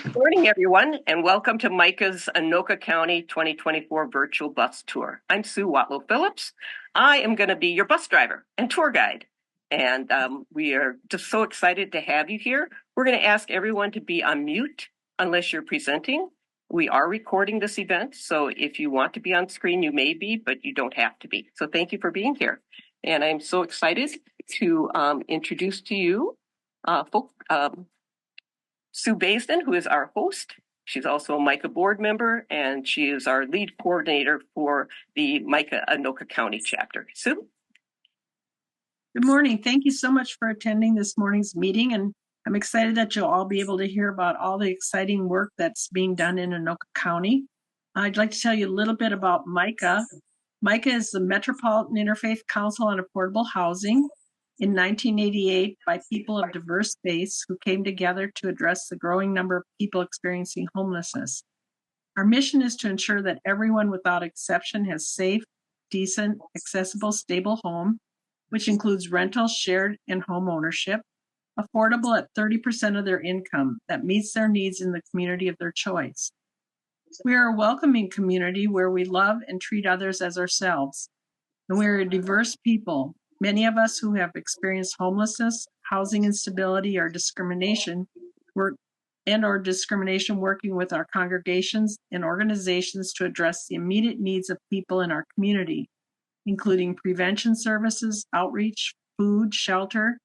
Good morning, everyone, and welcome to MICAH's Anoka County 2024 virtual bus tour. I'm Sue Watlov Phillips. I am going to be your bus driver and tour guide, and we are just so excited to have you here. We're going to ask everyone to be on mute unless you're presenting. We are recording this event, so if you want to be on screen, you may be, but you don't have to be. So thank you for being here. And I'm so excited to introduce to you Sue Baisden, who is our host. She's also a MICAH board member, and she is our lead coordinator for the MICAH Anoka County chapter. Sue? Good morning. Thank you so much for attending this morning's meeting, and I'm excited that you'll all be able to hear about all the exciting work that's being done in Anoka County. I'd like to tell you a little bit about MICAH. MICAH is the Metropolitan Interfaith Council on Affordable Housing in 1988 by people of diverse faiths who came together to address the growing number of people experiencing homelessness. Our mission is to ensure that everyone without exception has safe, decent, accessible, stable home, which includes rental, shared, and home ownership, affordable at 30% of their income that meets their needs in the community of their choice. We are a welcoming community where we love and treat others as ourselves. And we are a diverse people. Many of us who have experienced homelessness, housing instability, or discrimination working with our congregations and organizations to address the immediate needs of people in our community, including prevention services, outreach, food, shelter,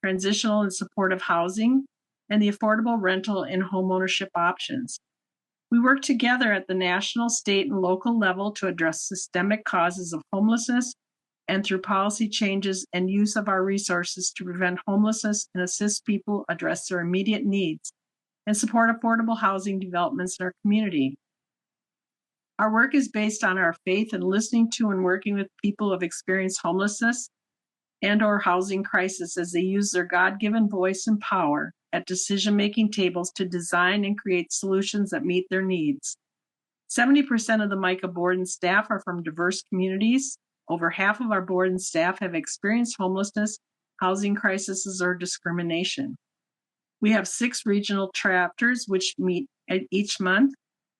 transitional and supportive housing, and the affordable rental and homeownership options. We work together at the national, state, and local level to address systemic causes of homelessness and through policy changes and use of our resources to prevent homelessness and assist people address their immediate needs and support affordable housing developments in our community. Our work is based on our faith and listening to and working with people who have experienced homelessness and/or housing crisis as they use their God-given voice and power at decision-making tables to design and create solutions that meet their needs. 70% of the MICAH board and staff are from diverse communities. Over half of our board and staff have experienced homelessness, housing crises, or discrimination. We have 6 regional chapters which meet each month.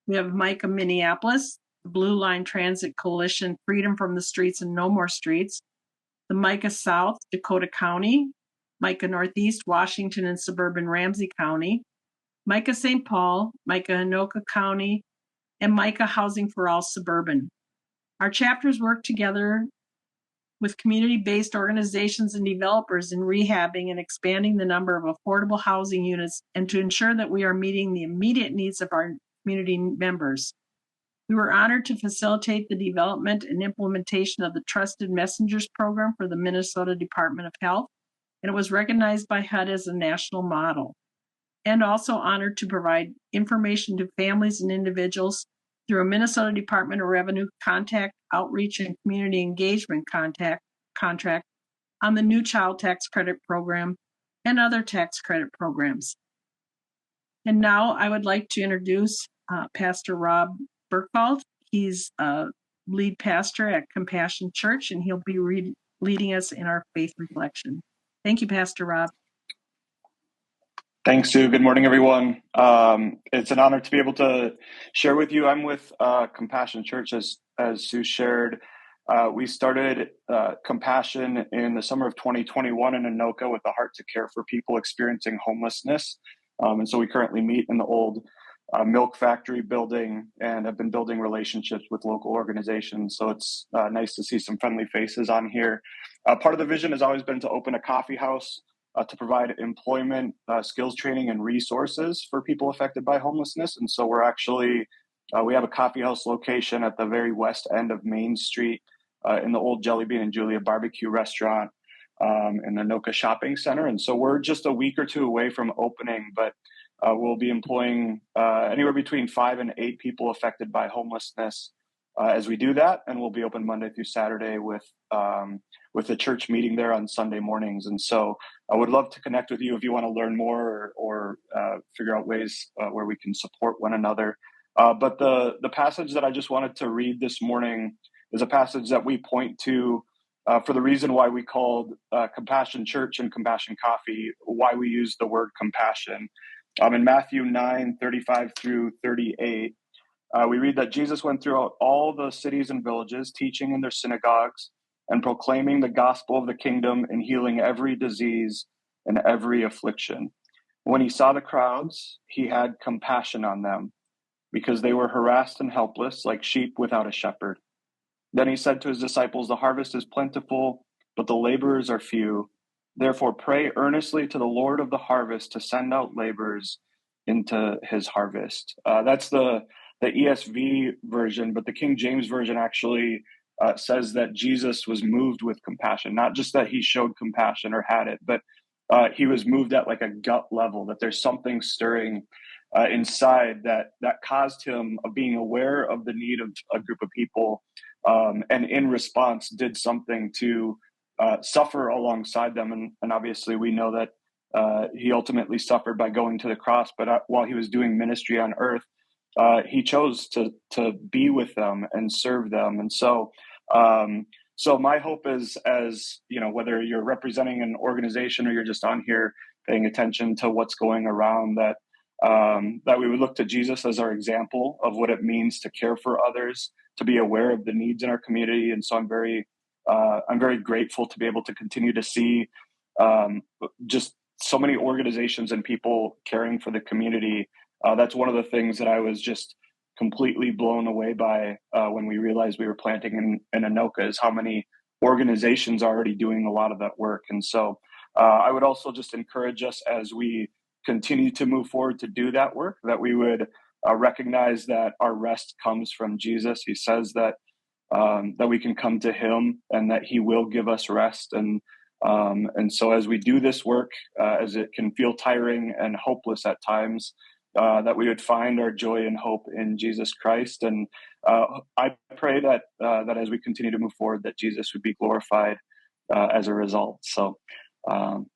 We have MICAH Minneapolis, the Blue Line Transit Coalition, Freedom from the Streets and No More Streets, the MICAH South, Dakota County, MICAH Northeast, Washington and suburban Ramsey County, MICAH St. Paul, MICAH Anoka County, and MICAH Housing for All Suburban. Our chapters work together with community-based organizations and developers in rehabbing and expanding the number of affordable housing units and to ensure that we are meeting the immediate needs of our community members. We were honored to facilitate the development and implementation of the Trusted Messengers program for the Minnesota Department of Health, and it was recognized by HUD as a national model, and also honored to provide information to families and individuals through a Minnesota Department of Revenue contact, outreach, and community engagement contract on the new child tax credit program and other tax credit programs. And now I would like to introduce Pastor Rob Burkvald. He's a lead pastor at Compassion Church, and he'll be leading us in our faith reflection. Thank you, Pastor Rob. Thanks, Sue. Good morning, everyone. It's an honor to be able to share with you. I'm with Compassion Church, as Sue shared. We started Compassion in the summer of 2021 in Anoka with a heart to care for people experiencing homelessness. And so we currently meet in the old milk factory building and have been building relationships with local organizations. So it's nice to see some friendly faces on here. Part of the vision has always been to open a coffee house to provide employment, skills training, and resources for people affected by homelessness. And so we're actually, we have a coffee house location at the very west end of Main Street in the old Jelly Bean and Julia barbecue restaurant in the Anoka Shopping Center. And so we're just a week or two away from opening, but we'll be employing anywhere between 5 and 8 people affected by homelessness as we do that. And we'll be open Monday through Saturday with the church meeting there on Sunday mornings. And so I would love to connect with you if you want to learn more or figure out ways where we can support one another. But the passage that I just wanted to read this morning is a passage that we point to for the reason why we called Compassion Church and Compassion Coffee, why we use the word compassion. In Matthew 9:35 through 38, we read that Jesus went throughout all the cities and villages, teaching in their synagogues and proclaiming the gospel of the kingdom and healing every disease and every affliction. When he saw the crowds, he had compassion on them because they were harassed and helpless like sheep without a shepherd. Then he said to his disciples, "The harvest is plentiful, but the laborers are few. Therefore, pray earnestly to the Lord of the harvest to send out laborers into his harvest." That's the ESV version, but the King James version actually says that Jesus was moved with compassion. Not just that he showed compassion or had it, but he was moved at like a gut level, that there's something stirring inside that caused him being aware of the need of a group of people, and in response did something to suffer alongside them. And obviously we know that he ultimately suffered by going to the cross, but while he was doing ministry on earth, he chose to be with them and serve them. And so my hope is, as you know, whether you're representing an organization or you're just on here paying attention to what's going around, that we would look to Jesus as our example of what it means to care for others, to be aware of the needs in our community. And so I'm very grateful to be able to continue to see just so many organizations and people caring for the community. That's one of the things that I was just completely blown away by when we realized we were planting in Anoka, is how many organizations are already doing a lot of that work. And so I would also just encourage us, as we continue to move forward to do that work, that we would recognize that our rest comes from Jesus. He says that we can come to him and that he will give us rest. And so as we do this work, as it can feel tiring and hopeless at times, that we would find our joy and hope in Jesus Christ. And I pray that as we continue to move forward, that Jesus would be glorified as a result. So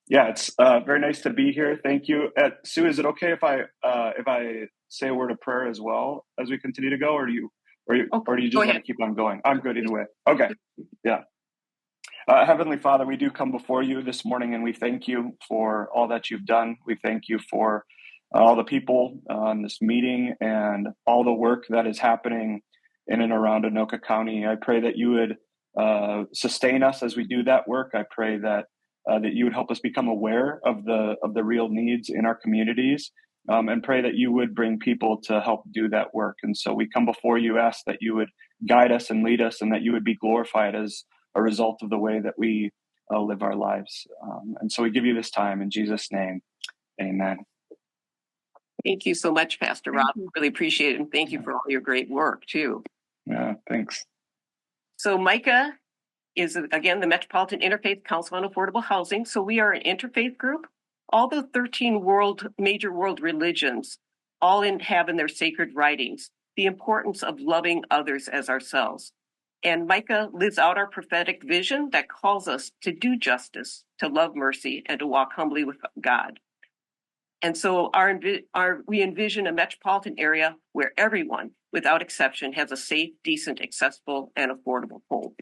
it's very nice to be here. Thank you. Sue, is it okay if I say a word of prayer as well as we continue to go, or do you just want to keep on going? I'm good either way. Okay. Yeah. Heavenly Father, we do come before you this morning, and we thank you for all that you've done. We thank you for all the people on this meeting and all the work that is happening in and around Anoka County. I pray that you would sustain us as we do that work. I pray that you would help us become aware of the real needs in our communities, and pray that you would bring people to help do that work. And so we come before you, ask that you would guide us and lead us, and that you would be glorified as a result of the way that we live our lives. And so we give you this time in Jesus' name. Amen. Thank you so much, Pastor Rob. Really appreciate it. And thank you for all your great work, too. Yeah, thanks. So MICAH is, again, the Metropolitan Interfaith Council on Affordable Housing. So we are an interfaith group. All the 13 major world religions all have in their sacred writings the importance of loving others as ourselves. And MICAH lives out our prophetic vision that calls us to do justice, to love mercy, and to walk humbly with God. And so we envision a metropolitan area where everyone, without exception, has a safe, decent, accessible, and affordable home.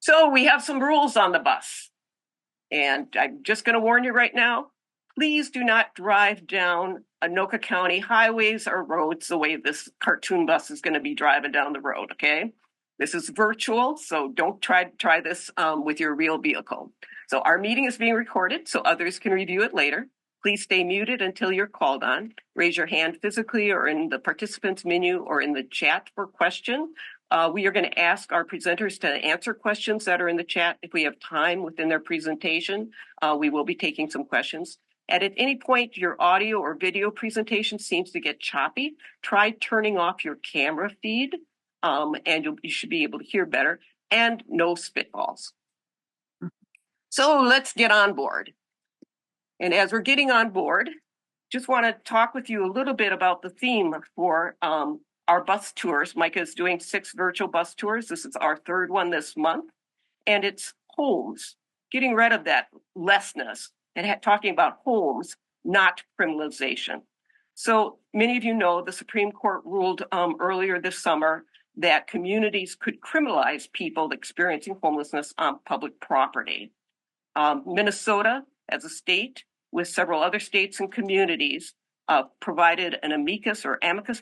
So we have some rules on the bus. And I'm just going to warn you right now, please do not drive down Anoka County highways or roads the way this cartoon bus is going to be driving down the road, okay? This is virtual, so don't try this with your real vehicle. So our meeting is being recorded so others can review it later. Please stay muted until you're called on. Raise your hand physically or in the participants menu or in the chat for question. We are going to ask our presenters to answer questions that are in the chat. If we have time within their presentation, we will be taking some questions. And at any point your audio or video presentation seems to get choppy, try turning off your camera feed, and you should be able to hear better, and no spitballs. So let's get on board. And as we're getting on board, just want to talk with you a little bit about the theme for our bus tours. MICAH is doing 6 virtual bus tours. This is our 3rd one this month. And it's homes, getting rid of that lessness and talking about homes, not criminalization. So many of you know the Supreme Court ruled earlier this summer that communities could criminalize people experiencing homelessness on public property. Minnesota, as a state, with several other states and communities, provided an amicus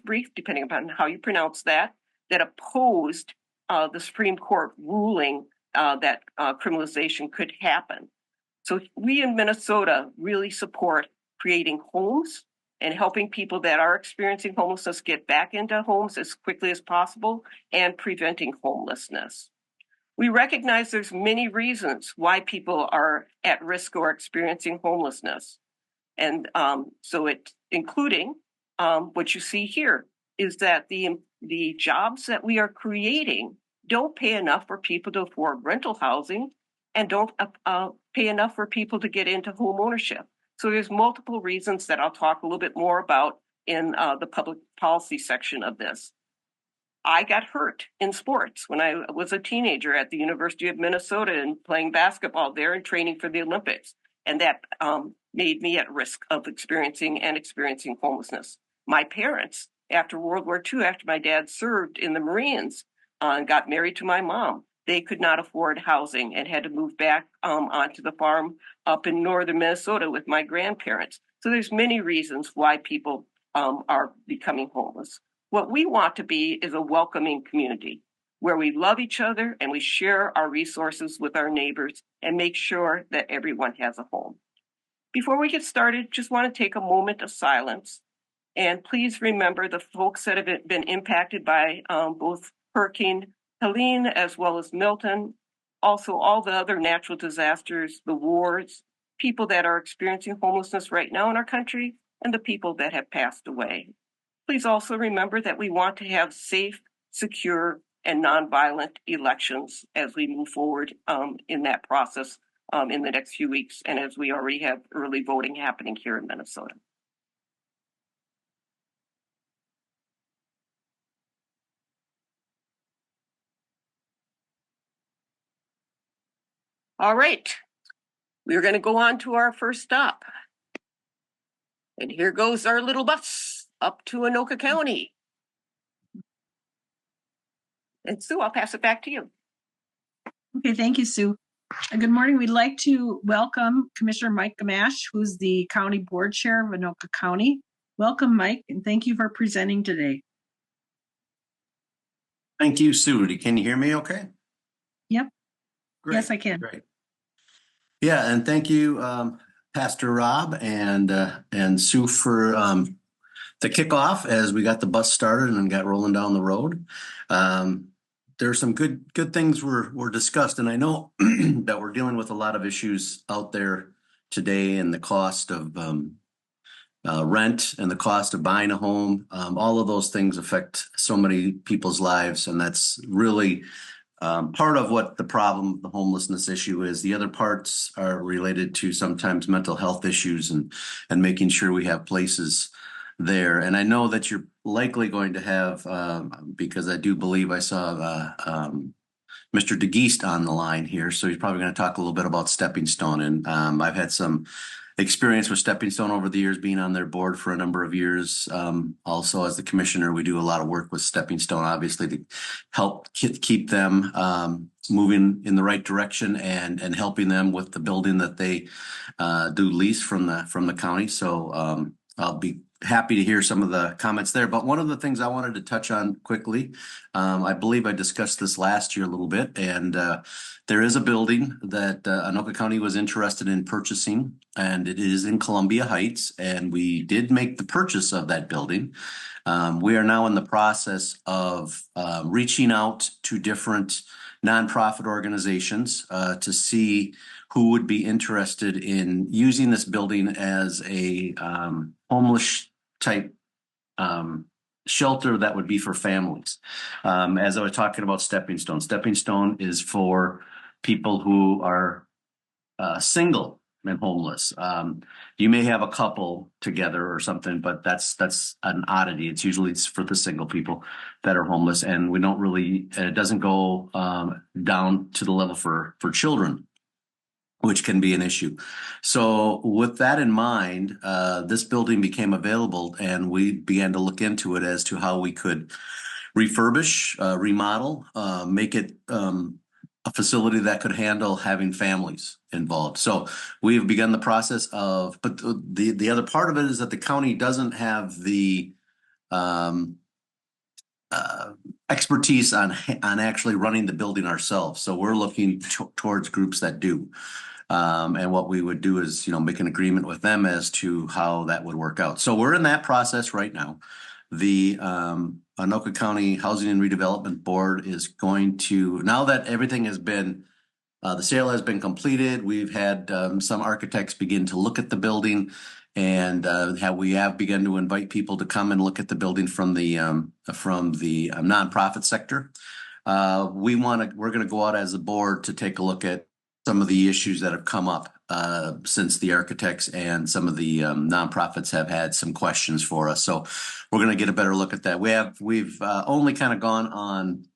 brief, depending upon how you pronounce that opposed the Supreme Court ruling that criminalization could happen. So we in Minnesota really support creating homes and helping people that are experiencing homelessness get back into homes as quickly as possible and preventing homelessness. We recognize there's many reasons why people are at risk or experiencing homelessness. And so it, including what you see here, is that the jobs that we are creating don't pay enough for people to afford rental housing and don't pay enough for people to get into home ownership. So there's multiple reasons that I'll talk a little bit more about in the public policy section of this. I got hurt in sports when I was a teenager at the University of Minnesota and playing basketball there and training for the Olympics. And that made me at risk of experiencing homelessness. My parents, after World War II, after my dad served in the Marines and got married to my mom, they could not afford housing and had to move back onto the farm up in northern Minnesota with my grandparents. So there's many reasons why people are becoming homeless. What we want to be is a welcoming community where we love each other and we share our resources with our neighbors and make sure that everyone has a home. Before we get started, just want to take a moment of silence and please remember the folks that have been impacted by both Hurricane Helene as well as Milton, also all the other natural disasters, the wars, people that are experiencing homelessness right now in our country, and the people that have passed away. Please also remember that we want to have safe, secure, and nonviolent elections as we move forward in that process in the next few weeks, and as we already have early voting happening here in Minnesota. All right, we're going to go on to our first stop. And here goes our little bus up to Anoka County. And Sue, I'll pass it back to you. Okay, thank you, Sue. Good morning. We'd like to welcome Commissioner Mike Gamache, who's the County Board Chair of Anoka County. Welcome, Mike, and thank you for presenting today. Thank you, Sue. Can you hear me okay? Yep. Great. Yes, I can. Great. Yeah, and thank you, Pastor Rob and Sue for the kickoff as we got the bus started and got rolling down the road. There's some good things were discussed, and I know that we're dealing with a lot of issues out there today, and the cost of rent and the cost of buying a home. All of those things affect so many people's lives, and that's really part of what the problem of the homelessness issue is. The other parts are related to sometimes mental health issues and making sure we have places there. And I know that you're likely going to have, because I do believe I saw Mr. DeGeest on the line here, so he's probably going to talk a little bit about Stepping Stone. And I've had some experience with Stepping Stone over the years, being on their board for a number of years. Also, as the commissioner, we do a lot of work with Stepping Stone, obviously, to help keep them moving in the right direction and helping them with the building that they do lease from the county. So I'll be happy to hear some of the comments there. But one of the things I wanted to touch on quickly, I believe I discussed this last year a little bit, and there is a building that Anoka County was interested in purchasing, and it is in Columbia Heights, and we did make the purchase of that building. We are now in the process of reaching out to different nonprofit organizations to see who would be interested in using this building as a homeless type shelter that would be for families. As I was talking about Stepping Stone, Stepping Stone is for people who are single and homeless. You may have a couple together or something, but that's an oddity. It's for the single people that are homeless, and we don't really, it doesn't go down to the level for children, which can be an issue. So with that in mind, this building became available, and we began to look into it as to how we could refurbish, remodel, make it a facility that could handle having families involved. So we've begun the process of, but the other part of it is that the county doesn't have the expertise on actually running the building ourselves. So we're looking towards groups that do. And what we would do is, make an agreement with them as to how that would work out. So we're in that process right now. The Anoka County Housing and Redevelopment Board is going to, now that everything has been, the sale has been completed, we've had some architects begin to look at the building, and we have begun to invite people to come and look at the building from the nonprofit sector. We're going to go out as a board to take a look at some of the issues that have come up since the architects and some of the nonprofits have had some questions for us. So we're going to get a better look at that. We've only kind of gone on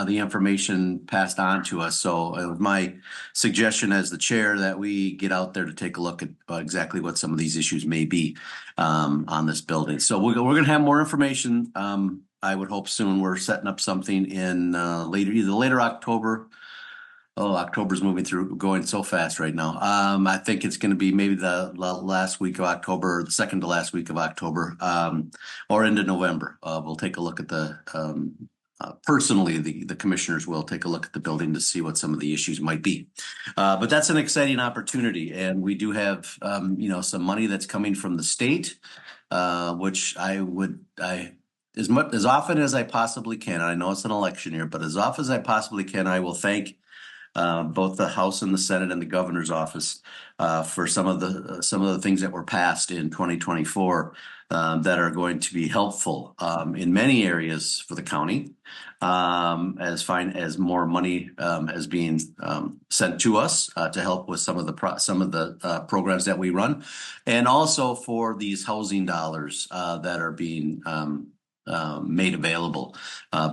the information passed on to us. So my suggestion as the chair that we get out there to take a look at exactly what some of these issues may be on this building. So we're going to have more information. I would hope soon. We're setting up something in either later October. Oh, October's moving through, going so fast right now. I think it's going to be maybe the last week of October, or the second to last week of October, or into November. We'll take a look at personally, the commissioners will take a look at the building to see what some of the issues might be. But that's an exciting opportunity. And we do have, some money that's coming from the state, which as often as I possibly can, I know it's an election year, but as often as I possibly can, I will thank both the House and the Senate and the governor's office for some of the things that were passed in 2024 that are going to be helpful in many areas for the county, as more money is being sent to us to help with some of the programs that we run, and also for these housing dollars that are being made available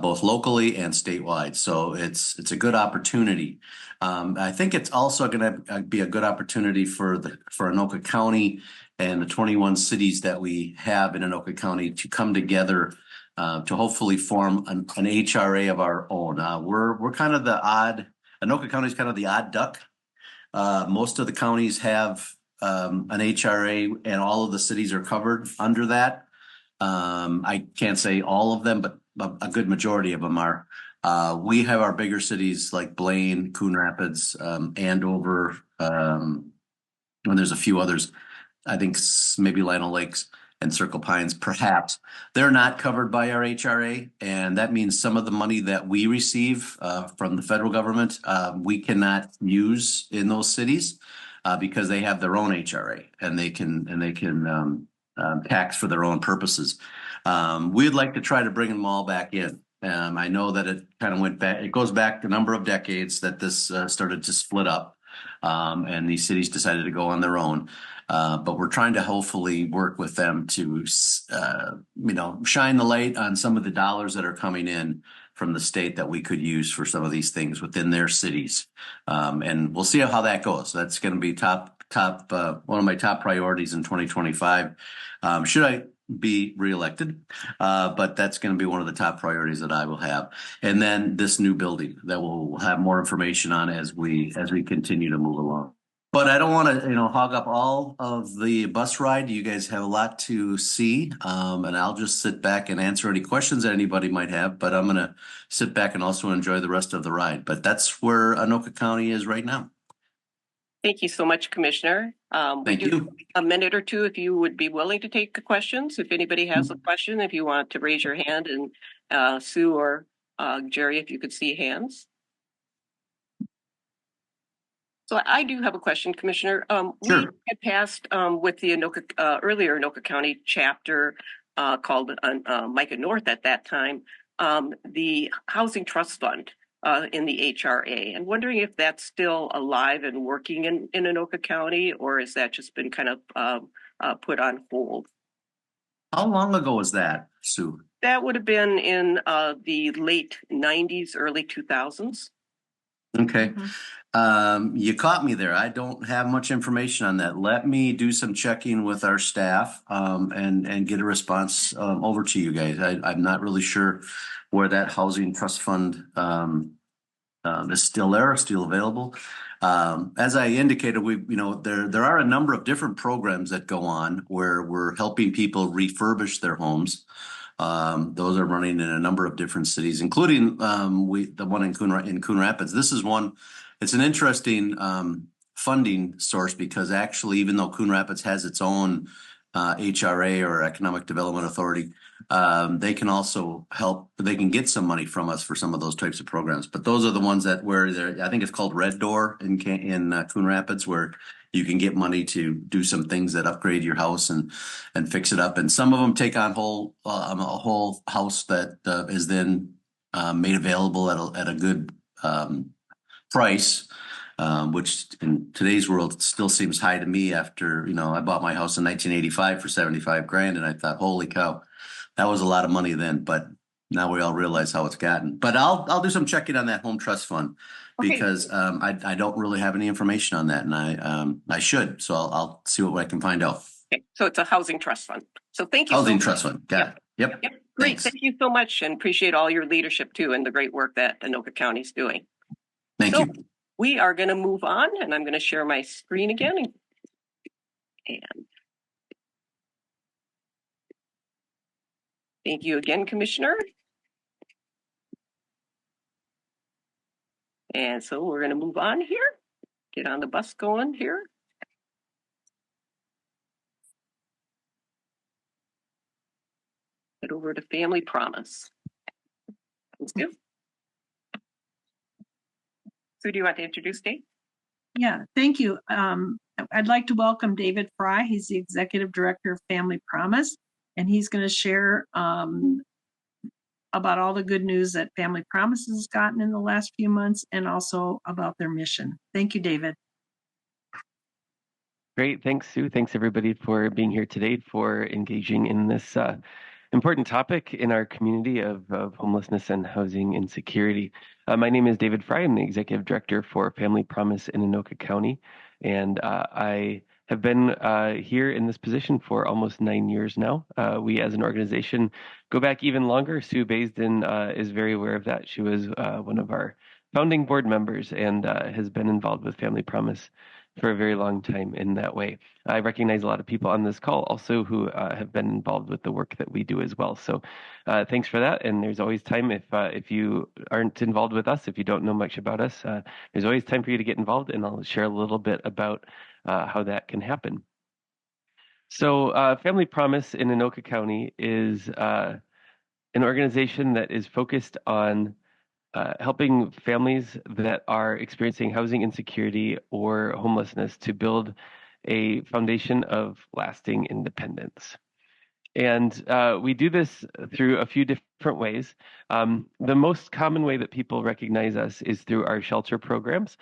both locally and statewide. So it's a good opportunity. I think it's also going to be a good opportunity for Anoka County and the 21 cities that we have in Anoka County to come together to hopefully form an HRA of our own. We're kind of Anoka County is kind of the odd duck. Most of the counties have an HRA, and all of the cities are covered under that. I can't say all of them, but a good majority of them are. We have our bigger cities like Blaine, Coon Rapids, Andover, and there's a few others. I think maybe Lino Lakes and Circle Pines, perhaps. They're not covered by our HRA, and that means some of the money that we receive from the federal government, we cannot use in those cities because they have their own HRA, and they can tax for their own purposes. We'd like to try to bring them all back in. I know that it kind of went back. It goes back a number of decades that this started to split up, and these cities decided to go on their own. But we're trying to hopefully work with them to, shine the light on some of the dollars that are coming in from the state that we could use for some of these things within their cities. And we'll see how that goes. That's going to be one of my top priorities in 2025. Should I be reelected? But that's going to be one of the top priorities that I will have. And then this new building that we'll have more information on as we continue to move along. But I don't want to, hog up all of the bus ride. You guys have a lot to see, and I'll just sit back and answer any questions that anybody might have. But I'm going to sit back and also enjoy the rest of the ride. But that's where Anoka County is right now. Thank you so much, Commissioner. Thank you. A minute or two if you would be willing to take the questions. If anybody has a question, if you want to raise your hand, and Sue or Jerry, if you could see hands. So I do have a question, Commissioner. Sure. We had passed with the earlier Anoka County chapter called MICAH North at that time, the Housing Trust Fund in the HRA, and wondering if that's still alive and working in Anoka County, or has that just been kind of put on hold? How long ago was that, Sue? That would have been in the late 90s, early 2000s. Okay. You caught me there. I don't have much information on that. Let me do some checking with our staff and get a response over to you guys. I'm not really sure where that housing trust fund is still there, still available. As I indicated, there are a number of different programs that go on where we're helping people refurbish their homes. Those are running in a number of different cities, including the one in Coon Rapids. This is one. It's an interesting funding source because actually, even though Coon Rapids has its own HRA or Economic Development Authority, they can also help. They can get some money from us for some of those types of programs. But those are the ones that I think it's called Red Door in Coon Rapids, where you can get money to do some things that upgrade your house and fix it up. And some of them take on a whole house that is then made available at a good price. Which in today's world still seems high to me after, I bought my house in 1985 for 75 grand and I thought, holy cow, that was a lot of money then, but now we all realize how it's gotten. But I'll do some checking on that home trust fund because I don't really have any information on that and I should. So I'll see what I can find out. Okay. So it's a housing trust fund. So thank you. Housing trust fund. Got it. Yep. Great. Thanks. Thank you so much and appreciate all your leadership too and the great work that Anoka County is doing. Thank you. We are going to move on and I'm going to share my screen again. And thank you again, Commissioner. And so we're going to move on here. Get on the bus going here. Head over to Family Promise. Let's go. So do you want to introduce Dave? Yeah, thank you. I'd like to welcome David Fry. He's the Executive Director of Family Promise, and he's going to share about all the good news that Family Promise has gotten in the last few months and also about their mission. Thank you, David. Great. Thanks, Sue. Thanks, everybody, for being here today, for engaging in this important topic in our community of homelessness and housing insecurity. My name is David Fry. I'm the Executive Director for Family Promise in Anoka County, and I have been here in this position for almost 9 years now. We, as an organization, go back even longer. Sue Baisden is very aware of that. She was one of our founding board members and has been involved with Family Promise for a very long time in that way. I recognize a lot of people on this call also who have been involved with the work that we do as well. So thanks for that. And there's always time if you aren't involved with us, if you don't know much about us, there's always time for you to get involved. And I'll share a little bit about how that can happen. So Family Promise in Anoka County is an organization that is focused on helping families that are experiencing housing insecurity or homelessness to build a foundation of lasting independence. And we do this through a few different ways. The most common way that people recognize us is through our shelter programs,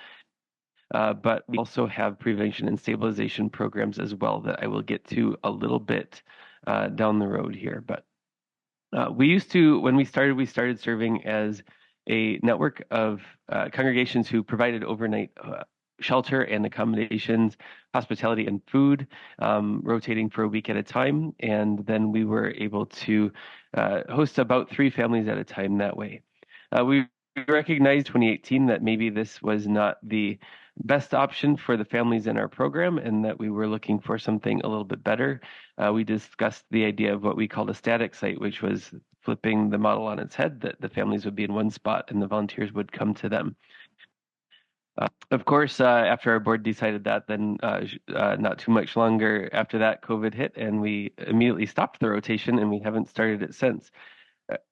but we also have prevention and stabilization programs as well that I will get to a little bit down the road here. But when we started serving as a network of congregations who provided overnight shelter and accommodations, hospitality and food, rotating for a week at a time. And then we were able to host about 3 families at a time that way. We recognized 2018 that maybe this was not the best option for the families in our program and that we were looking for something a little bit better. We discussed the idea of what we called a static site, which was flipping the model on its head, that the families would be in one spot and the volunteers would come to them. Of course, after our board decided that, then not too much longer after that, COVID hit and we immediately stopped the rotation and we haven't started it since.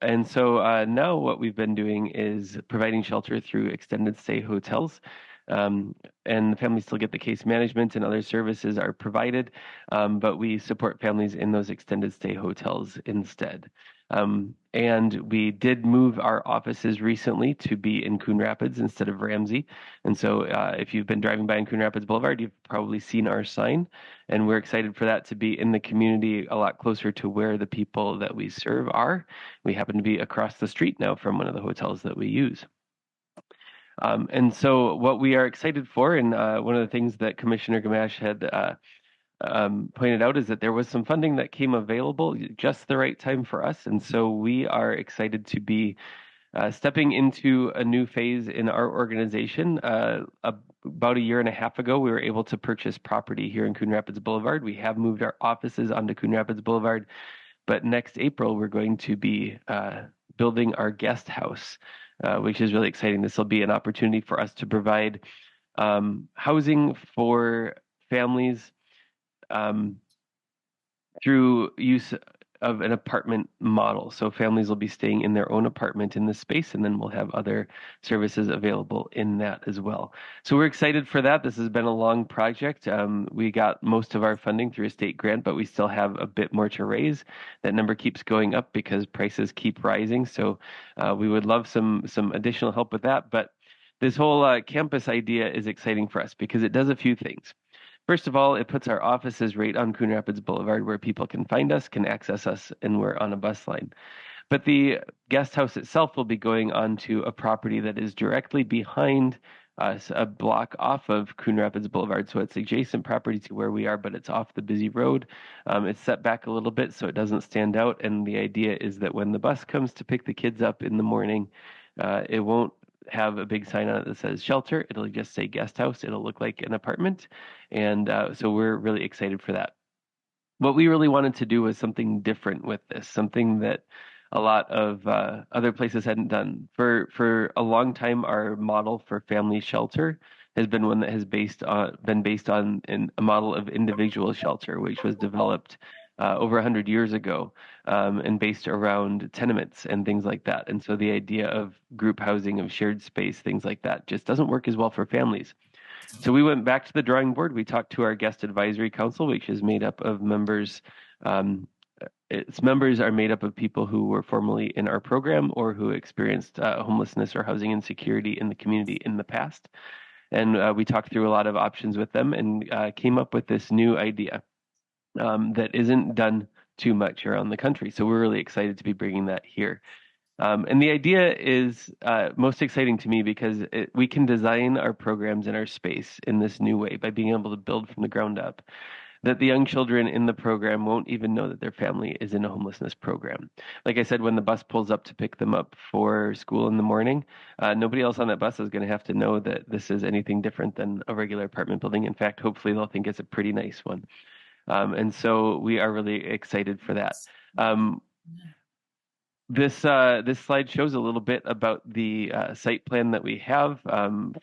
And so now what we've been doing is providing shelter through extended stay hotels. And the families still get the case management and other services are provided, but we support families in those extended stay hotels instead. And we did move our offices recently to be in Coon Rapids instead of Ramsey. And so if you've been driving by in Coon Rapids Boulevard, you've probably seen our sign. And we're excited for that to be in the community a lot closer to where the people that we serve are. We happen to be across the street now from one of the hotels that we use. And so what we are excited for, and one of the things that Commissioner Gamache had pointed out is that there was some funding that came available just the right time for us. And so we are excited to be Stepping into a new phase in our organization, about a year and a half ago, we were able to purchase property here in Coon Rapids Boulevard. We have moved our offices onto Coon Rapids Boulevard, but next April, we're going to be building our guest house, which is really exciting. This will be an opportunity for us to provide housing for families through use of an apartment model. So families will be staying in their own apartment in this space, and then we'll have other services available in that as well. So we're excited for that. This has been a long project. We got most of our funding through a state grant, but we still have a bit more to raise. That number keeps going up because prices keep rising. So we would love some additional help with that. But this whole campus idea is exciting for us because it does a few things. First of all, it puts our offices right on Coon Rapids Boulevard where people can find us, can access us, and we're on a bus line. But the guest house itself will be going onto a property that is directly behind us, a block off of Coon Rapids Boulevard. So it's adjacent property to where we are, but it's off the busy road. It's set back a little bit so it doesn't stand out. And the idea is that when the bus comes to pick the kids up in the morning, it won't have a big sign on it that says shelter. It'll just say guest house. It'll look like an apartment. And so we're really excited for that. What we really wanted to do was something different with this, something that a lot of other places hadn't done. For a long time, our model for family shelter has been one that has been based on a model of individual shelter, which was developed over 100 years ago and based around tenements and things like that. And so the idea of group housing, of shared space, things like that just doesn't work as well for families. So we went back to the drawing board. We talked to our guest advisory council, which is made up of members. Its members are made up of people who were formerly in our program or who experienced homelessness or housing insecurity in the community in the past. And we talked through a lot of options with them and came up with this new idea that isn't done too much around the country. So we're really excited to be bringing that here. And the idea is most exciting to me because we can design our programs in our space in this new way by being able to build from the ground up, that the young children in the program won't even know that their family is in a homelessness program. Like I said, when the bus pulls up to pick them up for school in the morning, nobody else on that bus is going to have to know that this is anything different than a regular apartment building. In fact, hopefully they'll think it's a pretty nice one. And so we are really excited for that. This slide shows a little bit about the site plan that we have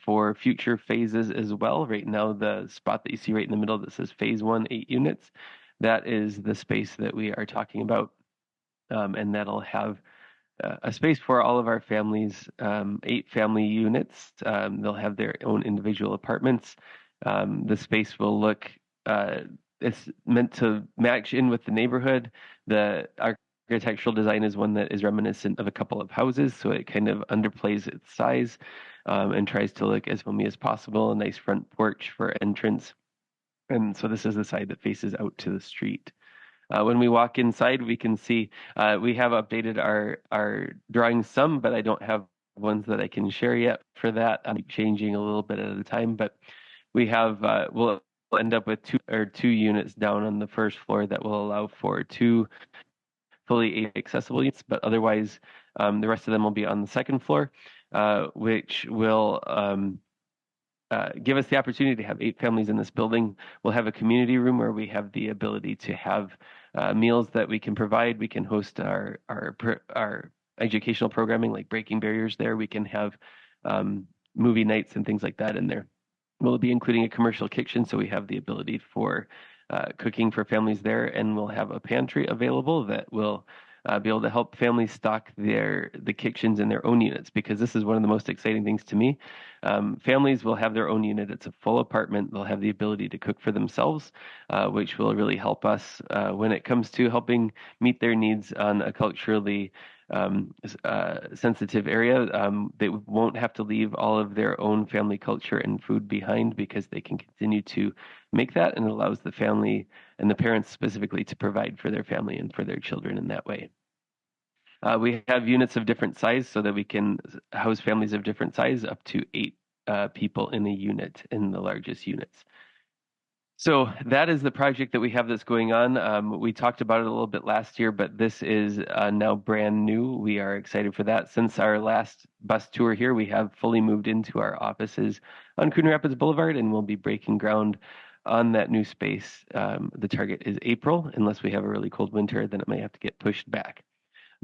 for future phases as well. Right now, the spot that you see right in the middle that says Phase 1, 8 units, that is the space that we are talking about. And that'll have a space for all of our families, 8 family units. They'll have their own individual apartments. The space will look, it's meant to match in with the neighborhood. Our architectural design is one that is reminiscent of a couple of houses, so it kind of underplays its size and tries to look as homey as possible. A nice front porch for entrance. And so this is the side that faces out to the street. When we walk inside, we can see we have updated our drawings some, but I don't have ones that I can share yet for that. I'm changing a little bit at a time, but we have, we'll end up with two units down on the first floor that will allow for 2 fully accessible units, but otherwise the rest of them will be on the second floor, which will give us the opportunity to have 8 families in this building. We'll have a community room where we have the ability to have meals that we can provide. We can host our educational programming like Breaking Barriers there. We can have movie nights and things like that in there. We'll be including a commercial kitchen, so we have the ability for cooking for families there, and we'll have a pantry available that will be able to help families stock the kitchens in their own units, because this is one of the most exciting things to me. Families will have their own unit. It's a full apartment. They'll have the ability to cook for themselves, which will really help us when it comes to helping meet their needs on a culturally sensitive area. They won't have to leave all of their own family culture and food behind, because they can continue to make that, and it allows the family and the parents specifically to provide for their family and for their children in that way. We have units of different size so that we can house families of different size, up to 8 people in a unit in the largest units. So that is the project that we have that's going on. We talked about it a little bit last year, but this is now brand new. We are excited for that. Since our last bus tour here, we have fully moved into our offices on Coon Rapids Boulevard, and we'll be breaking ground on that new space. The target is April, unless we have a really cold winter, then it may have to get pushed back.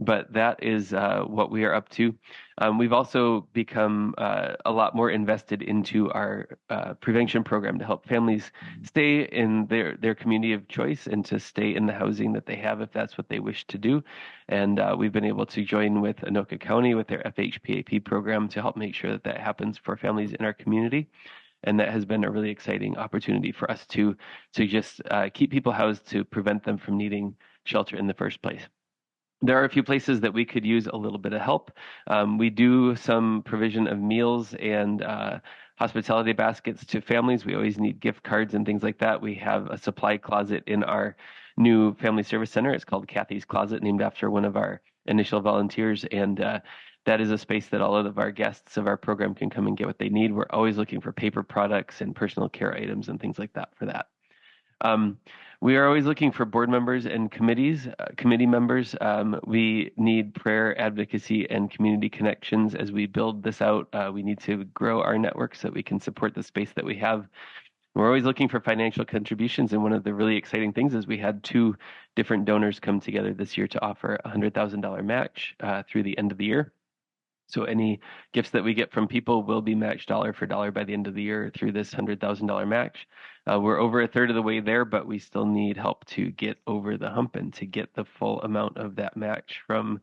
But that is what we are up to. We've also become a lot more invested into our prevention program to help families stay in their community of choice and to stay in the housing that they have if that's what they wish to do. And we've been able to join with Anoka County with their FHPAP program to help make sure that that happens for families in our community. And that has been a really exciting opportunity for us to just keep people housed to prevent them from needing shelter in the first place. There are a few places that we could use a little bit of help. We do some provision of meals and hospitality baskets to families. We always need gift cards and things like that. We have a supply closet in our new family service center. It's called Kathy's Closet, named after one of our initial volunteers. And that is a space that all of our guests of our program can come and get what they need. We're always looking for paper products and personal care items and things like that for that. We are always looking for board members and committee members. We need prayer, advocacy, and community connections as we build this out. We need to grow our network so that we can support the space that we have. We're always looking for financial contributions, and one of the really exciting things is we had 2 different donors come together this year to offer a $100,000 match through the end of the year. So any gifts that we get from people will be matched dollar for dollar by the end of the year through this $100,000 match. We're over a third of the way there, but we still need help to get over the hump and to get the full amount of that match from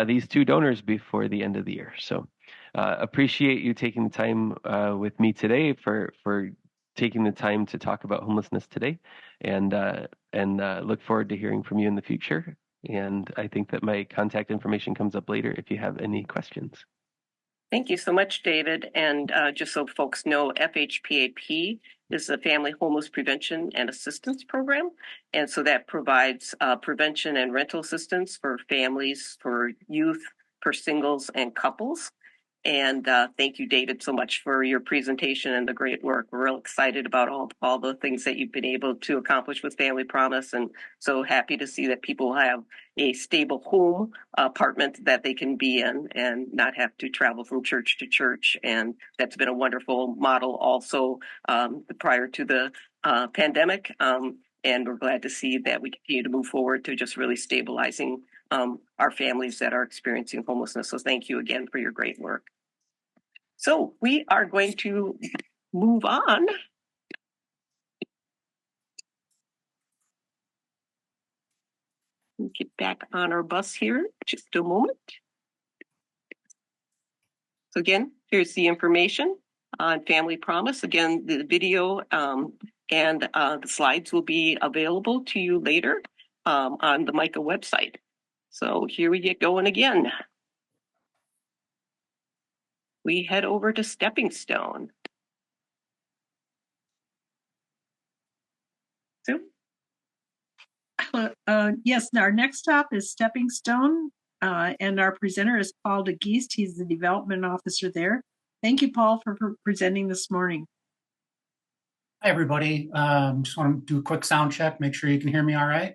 these 2 donors before the end of the year. So appreciate you taking the time with me today for taking the time to talk about homelessness today, and look forward to hearing from you in the future. And I think that my contact information comes up later if you have any questions. Thank you so much, David. And just so folks know, FHPAP is the Family Homeless Prevention and Assistance Program. And so that provides prevention and rental assistance for families, for youth, for singles and couples. And thank you, David, so much for your presentation and the great work. We're real excited about all the things that you've been able to accomplish with Family Promise, and so happy to see that people have a stable home apartment that they can be in and not have to travel from church to church. And that's been a wonderful model also prior to the pandemic. And we're glad to see that we continue to move forward to just really stabilizing our families that are experiencing homelessness. So thank you again for your great work. So we are going to move on. We'll get back on our bus here, just a moment. So again, here's the information on Family Promise. Again, the video and the slides will be available to you later on the MICAH website. So here we get going again. We head over to Stepping Stone. So, yes, our next stop is Stepping Stone, and our presenter is Paul DeGeest. He's the development officer there. Thank you, Paul, for presenting this morning. Hi, everybody. Just want to do a quick sound check, make sure you can hear me all right.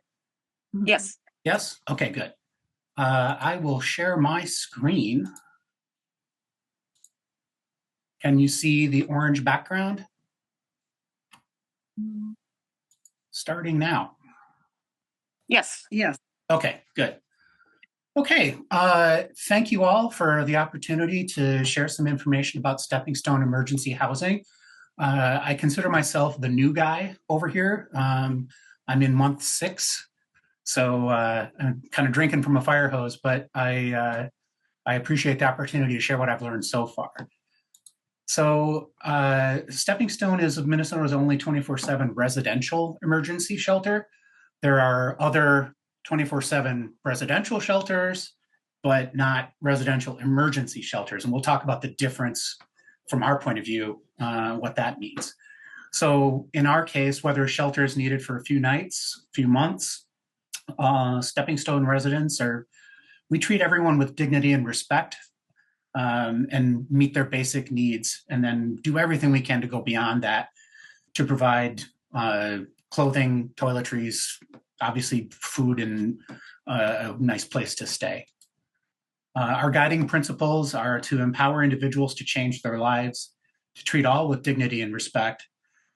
Yes. Yes? Okay, good. I will share my screen. Can you see the orange background? Starting now. Yes. Yes. Okay, good. Okay, thank you all for the opportunity to share some information about Stepping Stone Emergency Housing. I consider myself the new guy over here. I'm in month 6, so I'm kind of drinking from a fire hose, but I appreciate the opportunity to share what I've learned so far. So Stepping Stone is Minnesota's only 24/7 residential emergency shelter. There are other 24/7 residential shelters, but not residential emergency shelters. And we'll talk about the difference from our point of view, what that means. So in our case, whether a shelter is needed for a few nights, few months, Stepping Stone residents we treat everyone with dignity and respect, and meet their basic needs, and then do everything we can to go beyond that to provide clothing, toiletries, obviously food, and a nice place to stay. Our guiding principles are to empower individuals to change their lives, to treat all with dignity and respect,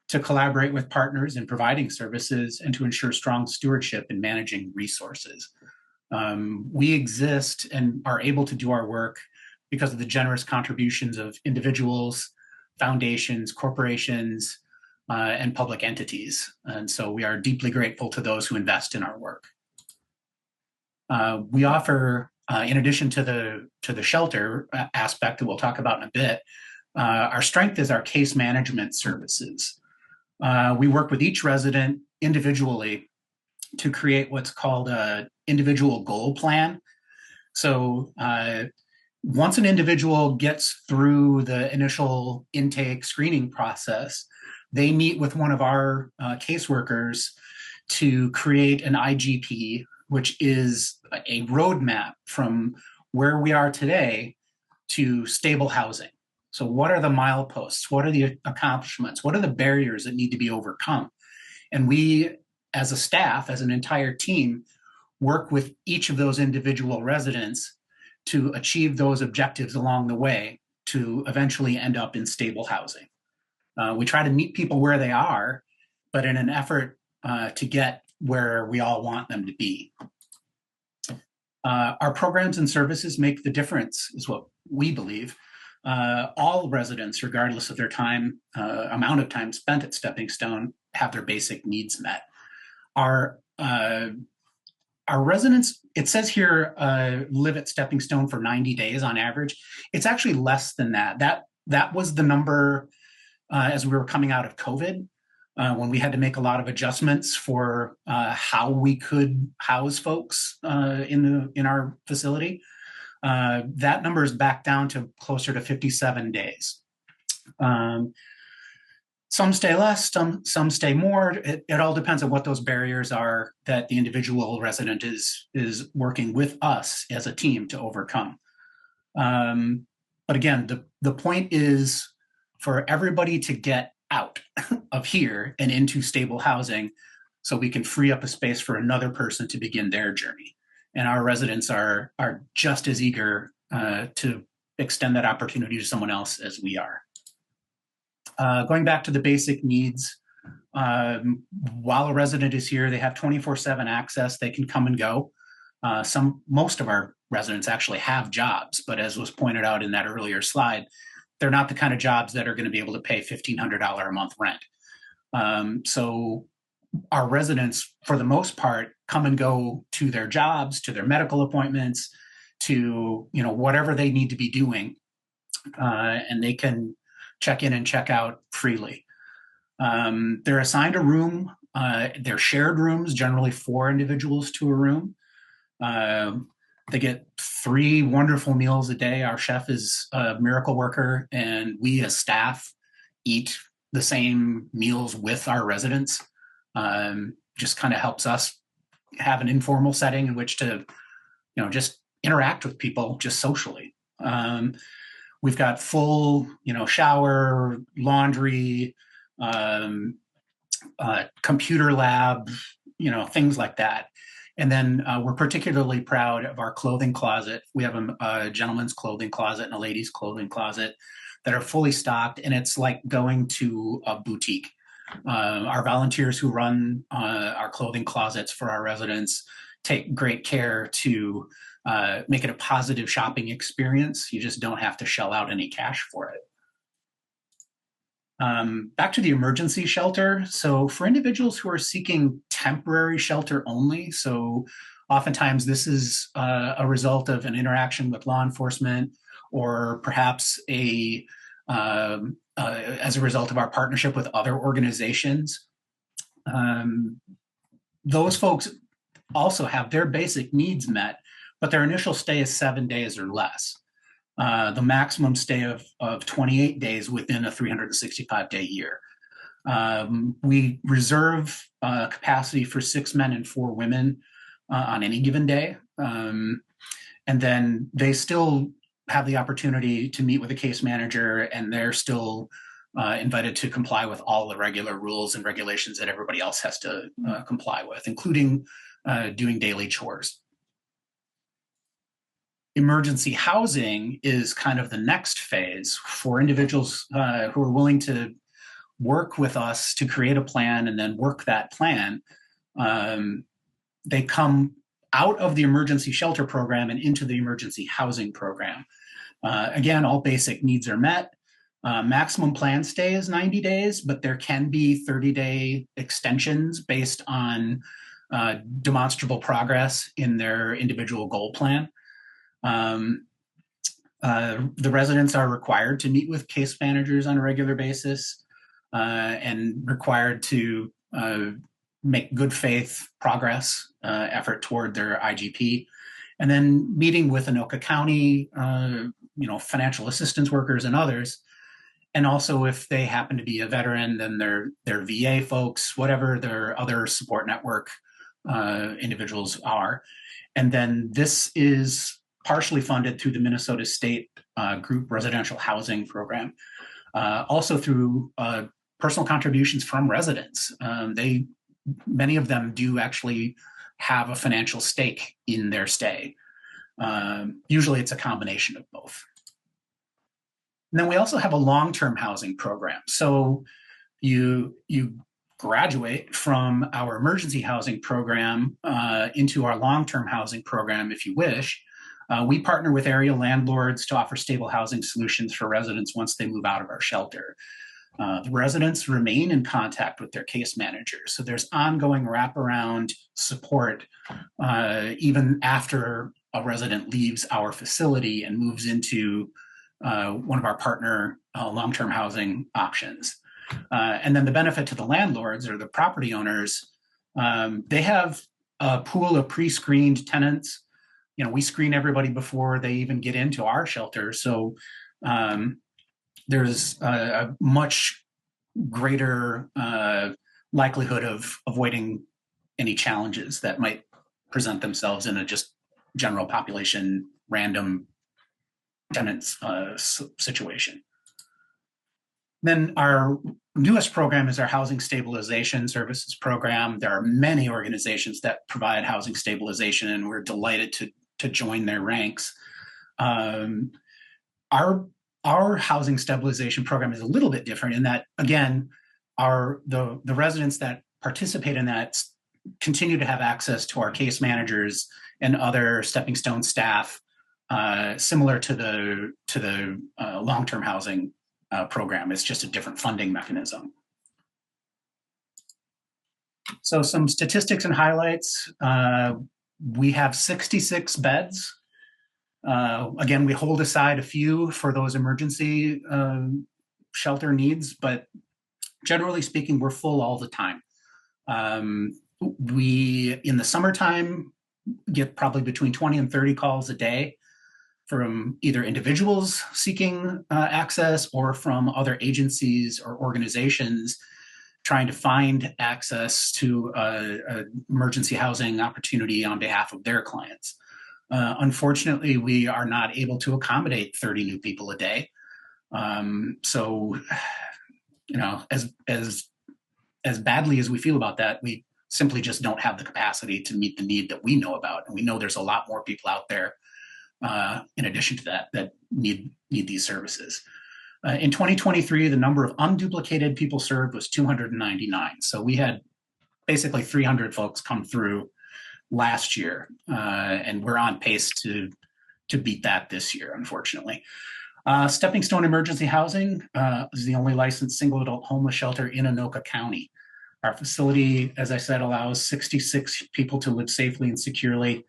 to collaborate with partners in providing services, and to ensure strong stewardship in managing resources. We exist and are able to do our work because of the generous contributions of individuals, foundations, corporations, and public entities. And so we are deeply grateful to those who invest in our work. We offer, in addition to the shelter aspect that we'll talk about in a bit, our strength is our case management services. We work with each resident individually to create what's called an individual goal plan. So once an individual gets through the initial intake screening process, they meet with one of our caseworkers to create an IGP, which is a roadmap from where we are today to stable housing. So what are the mileposts? What are the accomplishments? What are the barriers that need to be overcome? And we, as a staff, as an entire team, work with each of those individual residents to achieve those objectives along the way to eventually end up in stable housing. We try to meet people where they are, but in an effort to get where we all want them to be. Our programs and services make the difference, is what we believe. All residents, regardless of their time, amount of time spent at Stepping Stone, have their basic needs met. Our residents, it says here, live at Stepping Stone for 90 days on average. It's actually less than that. That was the number as we were coming out of COVID, when we had to make a lot of adjustments for how we could house folks in our facility. That number is back down to closer to 57 days. Some stay less, some stay more. It all depends on what those barriers are that the individual resident is working with us as a team to overcome. But again, the point is for everybody to get out of here and into stable housing so we can free up a space for another person to begin their journey. And our residents are just as eager to extend that opportunity to someone else as we are. Going back to the basic needs, while a resident is here, they have 24/7 access. They can come and go. Most of our residents actually have jobs, but as was pointed out in that earlier slide, they're not the kind of jobs that are going to be able to pay $1,500 a month rent. So our residents, for the most part, come and go to their jobs, to their medical appointments, to whatever they need to be doing, and they can check in and check out freely. They're assigned a room. They're shared rooms, generally 4 individuals to a room. They get 3 wonderful meals a day. Our chef is a miracle worker, and we as staff eat the same meals with our residents. Just kind of helps us have an informal setting in which to, just interact with people just socially. We've got full, shower, laundry, computer lab, things like that. And then we're particularly proud of our clothing closet. We have a gentleman's clothing closet and a lady's clothing closet that are fully stocked, and it's like going to a boutique. Our volunteers who run our clothing closets for our residents take great care to make it a positive shopping experience. You just don't have to shell out any cash for it. Back to the emergency shelter. So for individuals who are seeking temporary shelter only, so oftentimes this is a result of an interaction with law enforcement, or perhaps as a result of our partnership with other organizations. Those folks also have their basic needs met, but their initial stay is 7 days or less. The maximum stay of 28 days within a 365-day year. We reserve capacity for 6 men and 4 women on any given day. And then they still have the opportunity to meet with a case manager, and they're still invited to comply with all the regular rules and regulations that everybody else has to comply with, including doing daily chores. Emergency housing is kind of the next phase for individuals who are willing to work with us to create a plan and then work that plan. They come out of the emergency shelter program and into the emergency housing program. Again, all basic needs are met. Maximum plan stay is 90 days, but there can be 30-day extensions based on demonstrable progress in their individual goal plan. The residents are required to meet with case managers on a regular basis and required to make good faith progress effort toward their IGP. And then meeting with Anoka County, financial assistance workers and others. And also if they happen to be a veteran, then their VA folks, whatever their other support network individuals are. And then this is partially funded through the Minnesota State Group Residential Housing Program. Also through personal contributions from residents. Many of them do actually have a financial stake in their stay. Usually it's a combination of both. And then we also have a long-term housing program. So you graduate from our emergency housing program into our long-term housing program if you wish. We partner with area landlords to offer stable housing solutions for residents once they move out of our shelter. The residents remain in contact with their case managers. So there's ongoing wraparound support even after a resident leaves our facility and moves into one of our partner long-term housing options. And then the benefit to the landlords or the property owners, they have a pool of pre-screened tenants. We screen everybody before they even get into our shelter. So there's a much greater likelihood of avoiding any challenges that might present themselves in a just general population random tenants situation. Then our newest program is our Housing Stabilization Services Program. There are many organizations that provide housing stabilization, and we're delighted to join their ranks. Our housing stabilization program is a little bit different in that, again, the residents that participate in that continue to have access to our case managers and other stepping stone staff, similar to the long-term housing program. It's just a different funding mechanism. So some statistics and highlights. We have 66 beds. Again, we hold aside a few for those emergency shelter needs, but generally speaking, we're full all the time. We, in the summertime, get probably between 20 and 30 calls a day from either individuals seeking access or from other agencies or organizations trying to find access to emergency housing opportunity on behalf of their clients. Unfortunately, we are not able to accommodate 30 new people a day. So, as badly as we feel about that, we simply just don't have the capacity to meet the need that we know about. And we know there's a lot more people out there in addition to that need these services. In 2023, the number of unduplicated people served was 299. So we had basically 300 folks come through last year, and we're on pace to beat that this year, unfortunately. Stepping Stone Emergency Housing is the only licensed single adult homeless shelter in Anoka County. Our facility, as I said, allows 66 people to live safely and securely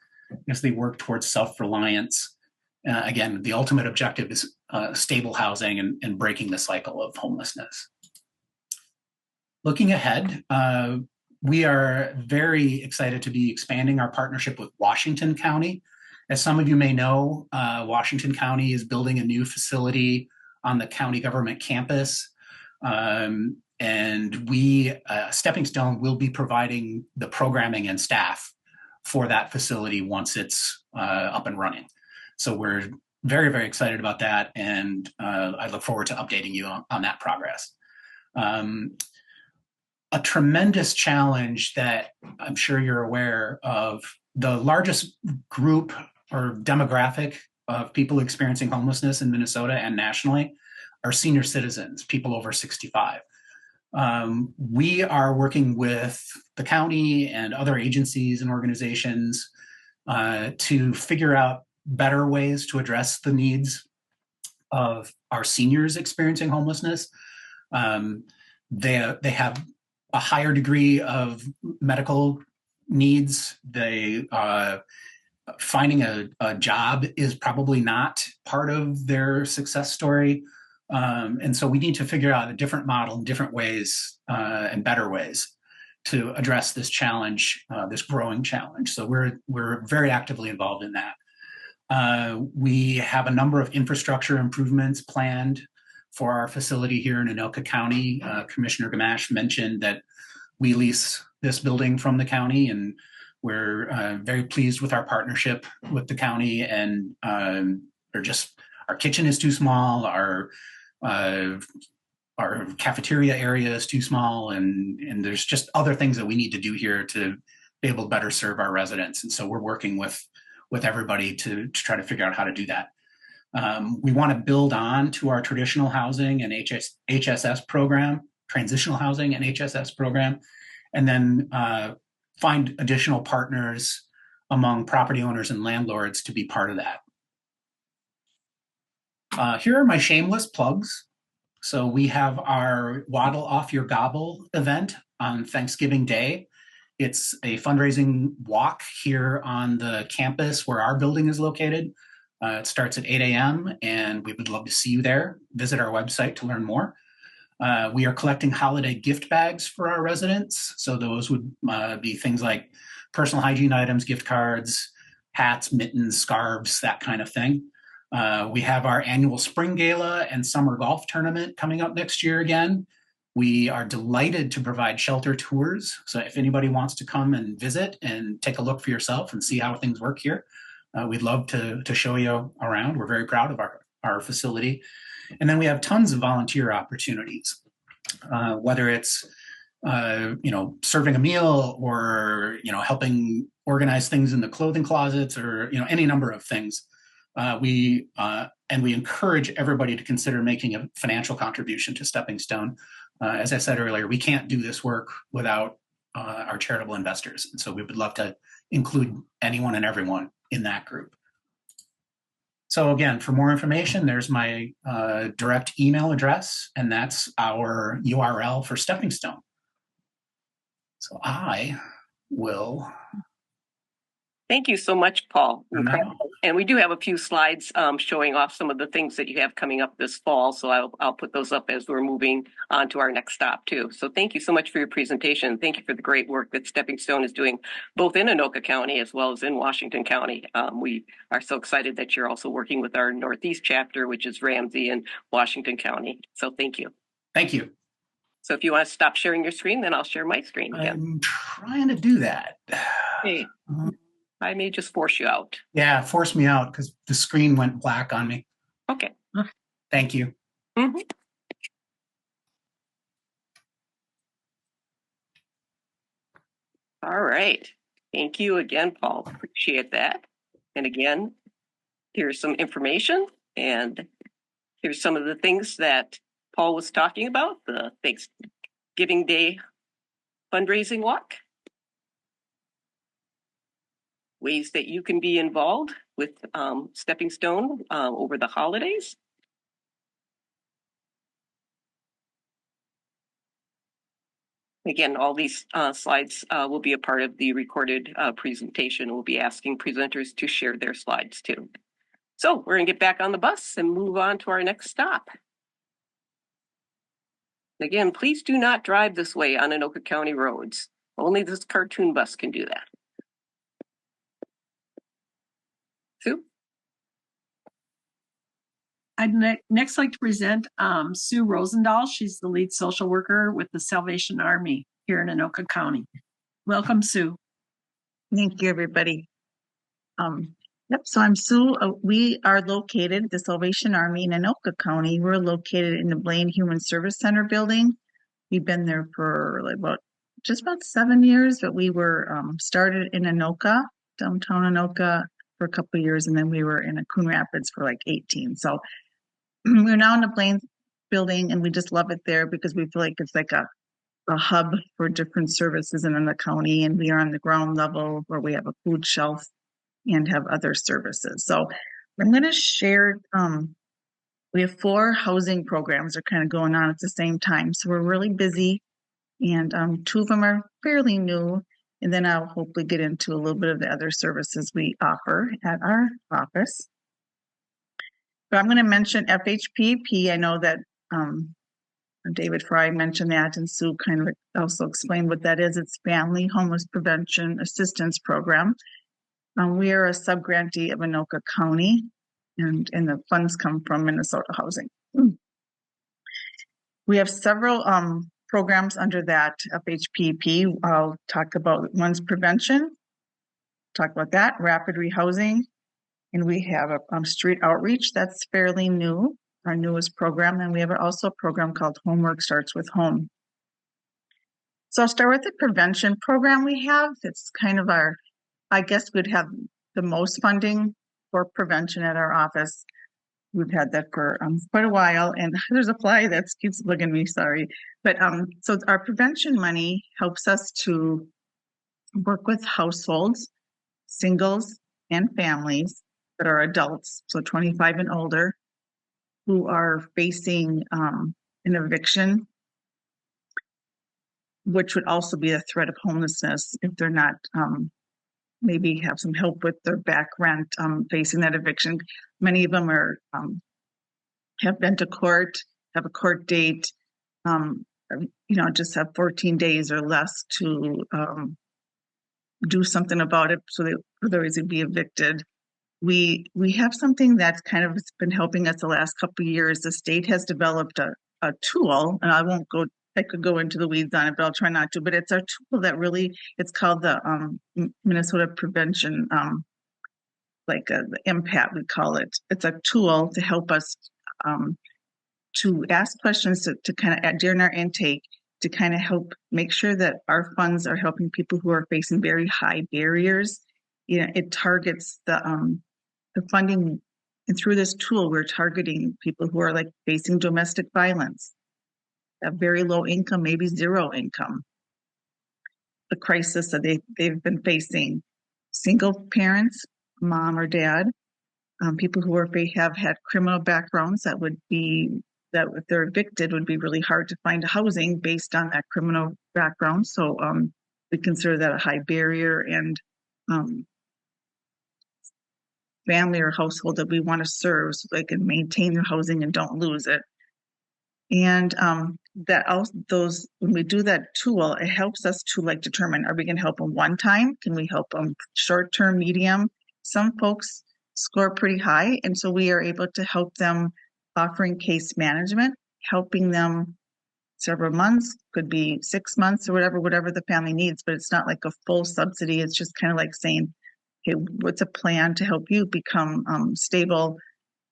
as they work towards self-reliance. Again, the ultimate objective is stable housing and breaking the cycle of homelessness. Looking ahead, we are very excited to be expanding our partnership with Washington County. As some of you may know, Washington County is building a new facility on the county government campus. And we, Stepping Stone, will be providing the programming and staff for that facility once it's up and running. So we're very, very excited about that. And I look forward to updating you on that progress. A tremendous challenge that I'm sure you're aware of. The largest group or demographic of people experiencing homelessness in Minnesota and nationally are senior citizens, people over 65. We are working with the county and other agencies and organizations to figure out better ways to address the needs of our seniors experiencing homelessness. They have a higher degree of medical needs. Finding a job is probably not part of their success story. And so we need to figure out a different model and different ways and better ways to address this challenge, this growing challenge. So we're very actively involved in that. We have a number of infrastructure improvements planned for our facility here in Anoka County. Commissioner Gamache mentioned that we lease this building from the county, and we're very pleased with our partnership with the county. And our kitchen is too small, our cafeteria area is too small, and there's just other things that we need to do here to be able to better serve our residents. And so we're working with everybody to try to figure out how to do that. We want to build on to our traditional housing and HSS program, transitional housing and HSS program, and then find additional partners among property owners and landlords to be part of that. Here are my shameless plugs. So we have our Waddle Off Your Gobble event on Thanksgiving Day. It's a fundraising walk here on the campus where our building is located. It starts at 8 a.m. and we would love to see you there. Visit our website to learn more. We are collecting holiday gift bags for our residents. So those would be things like personal hygiene items, gift cards, hats, mittens, scarves, that kind of thing. We have our annual spring gala and summer golf tournament coming up next year again. We are delighted to provide shelter tours. So if anybody wants to come and visit and take a look for yourself and see how things work here, we'd love to show you around. We're very proud of our facility. And then we have tons of volunteer opportunities, whether it's serving a meal or helping organize things in the clothing closets or any number of things. We encourage everybody to consider making a financial contribution to Stepping Stone. As I said earlier, we can't do this work without our charitable investors, and so we would love to include anyone and everyone in that group. So again, for more information, there's my direct email address, and that's our URL for Stepping Stone. So I will. Thank you so much, Paul. And we do have a few slides showing off some of the things that you have coming up this fall. So I'll put those up as we're moving on to our next stop too. So thank you so much for your presentation. Thank you for the great work that Stepping Stone is doing both in Anoka County as well as in Washington County. We are so excited that you're also working with our Northeast chapter, which is Ramsey and Washington County. So thank you. Thank you. So if you want to stop sharing your screen, then I'll share my screen again. I'm trying to do that. Hey. I may just force you out. Yeah, force me out because the screen went black on me. Okay. Thank you. Mm-hmm. All right. Thank you again, Paul. Appreciate that. And again, here's some information, and here's some of the things that Paul was talking about, the Thanksgiving Day fundraising walk. Ways that you can be involved with Stepping Stone over the holidays. Again, all these slides will be a part of the recorded presentation. We'll be asking presenters to share their slides too. So we're gonna get back on the bus and move on to our next stop. Again, please do not drive this way on Anoka County roads. Only this cartoon bus can do that. Sue? I'd next like to present Sue Rosendahl. She's the lead social worker with the Salvation Army here in Anoka County. Welcome, Sue. Thank you, everybody. So I'm Sue. We are located, the Salvation Army in Anoka County. We're located in the Blaine Human Service Center building We've been there for like just about 7 years, but we were started in Anoka, downtown Anoka, for a couple of years, and then we were in Coon Rapids for like 18. So we're now in the Plains building, and we just love it there because we feel like it's like a hub for different services in the county, and we are on the ground level where we have a food shelf and have other services. So I'm going to share, we have 4 housing programs that are kind of going on at the same time. So we're really busy, and 2 of them are fairly new. And then I'll hopefully get into a little bit of the other services we offer at our office. But I'm going to mention FHPP. I know that David Fry mentioned that, and Sue kind of also explained what that is. It's Family Homeless Prevention Assistance Program. We are a subgrantee of Anoka County, and the funds come from Minnesota Housing. We have several programs under that FHPP. I'll talk about one's prevention, talk about that, rapid rehousing, and we have a street outreach that's fairly new, our newest program, and we have also a program called Homework Starts with Home. So I'll start with the prevention program we have. It's kind of our, I guess we'd have the most funding for prevention at our office. We've had that for quite a while, and there's a fly that keeps looking at me, sorry. But so our prevention money helps us to work with households, singles and families that are adults, so 25 and older, who are facing an eviction, which would also be a threat of homelessness if they're not maybe have some help with their back rent facing that eviction. Many of them are have been to court, have a court date, just have 14 days or less to do something about it, so they otherwise they'd be evicted. We have something that's kind of been helping us the last couple of years. The state has developed a tool, and I could go into the weeds on it, but I'll try not to. But it's a tool that really, it's called the Minnesota Prevention, the MPAT, we call it. It's a tool to help us to ask questions to kind of, during our intake, to kind of help make sure that our funds are helping people who are facing very high barriers. It targets the funding, and through this tool, we're targeting people who are like facing domestic violence, have very low income, maybe zero income, the crisis that they've been facing, single parents, mom or dad, people who have had criminal backgrounds that if they're evicted would be really hard to find housing based on that criminal background. So we consider that a high barrier, and family or household that we want to serve so they can maintain their housing and don't lose it. And when we do that tool, it helps us to determine, are we going to help them one time? Can we help them short term, medium? Some folks score pretty high, and so we are able to help them offering case management, helping them several months, could be 6 months or whatever the family needs, but it's not like a full subsidy. It's just kind of like saying, okay, what's a plan to help you become stable?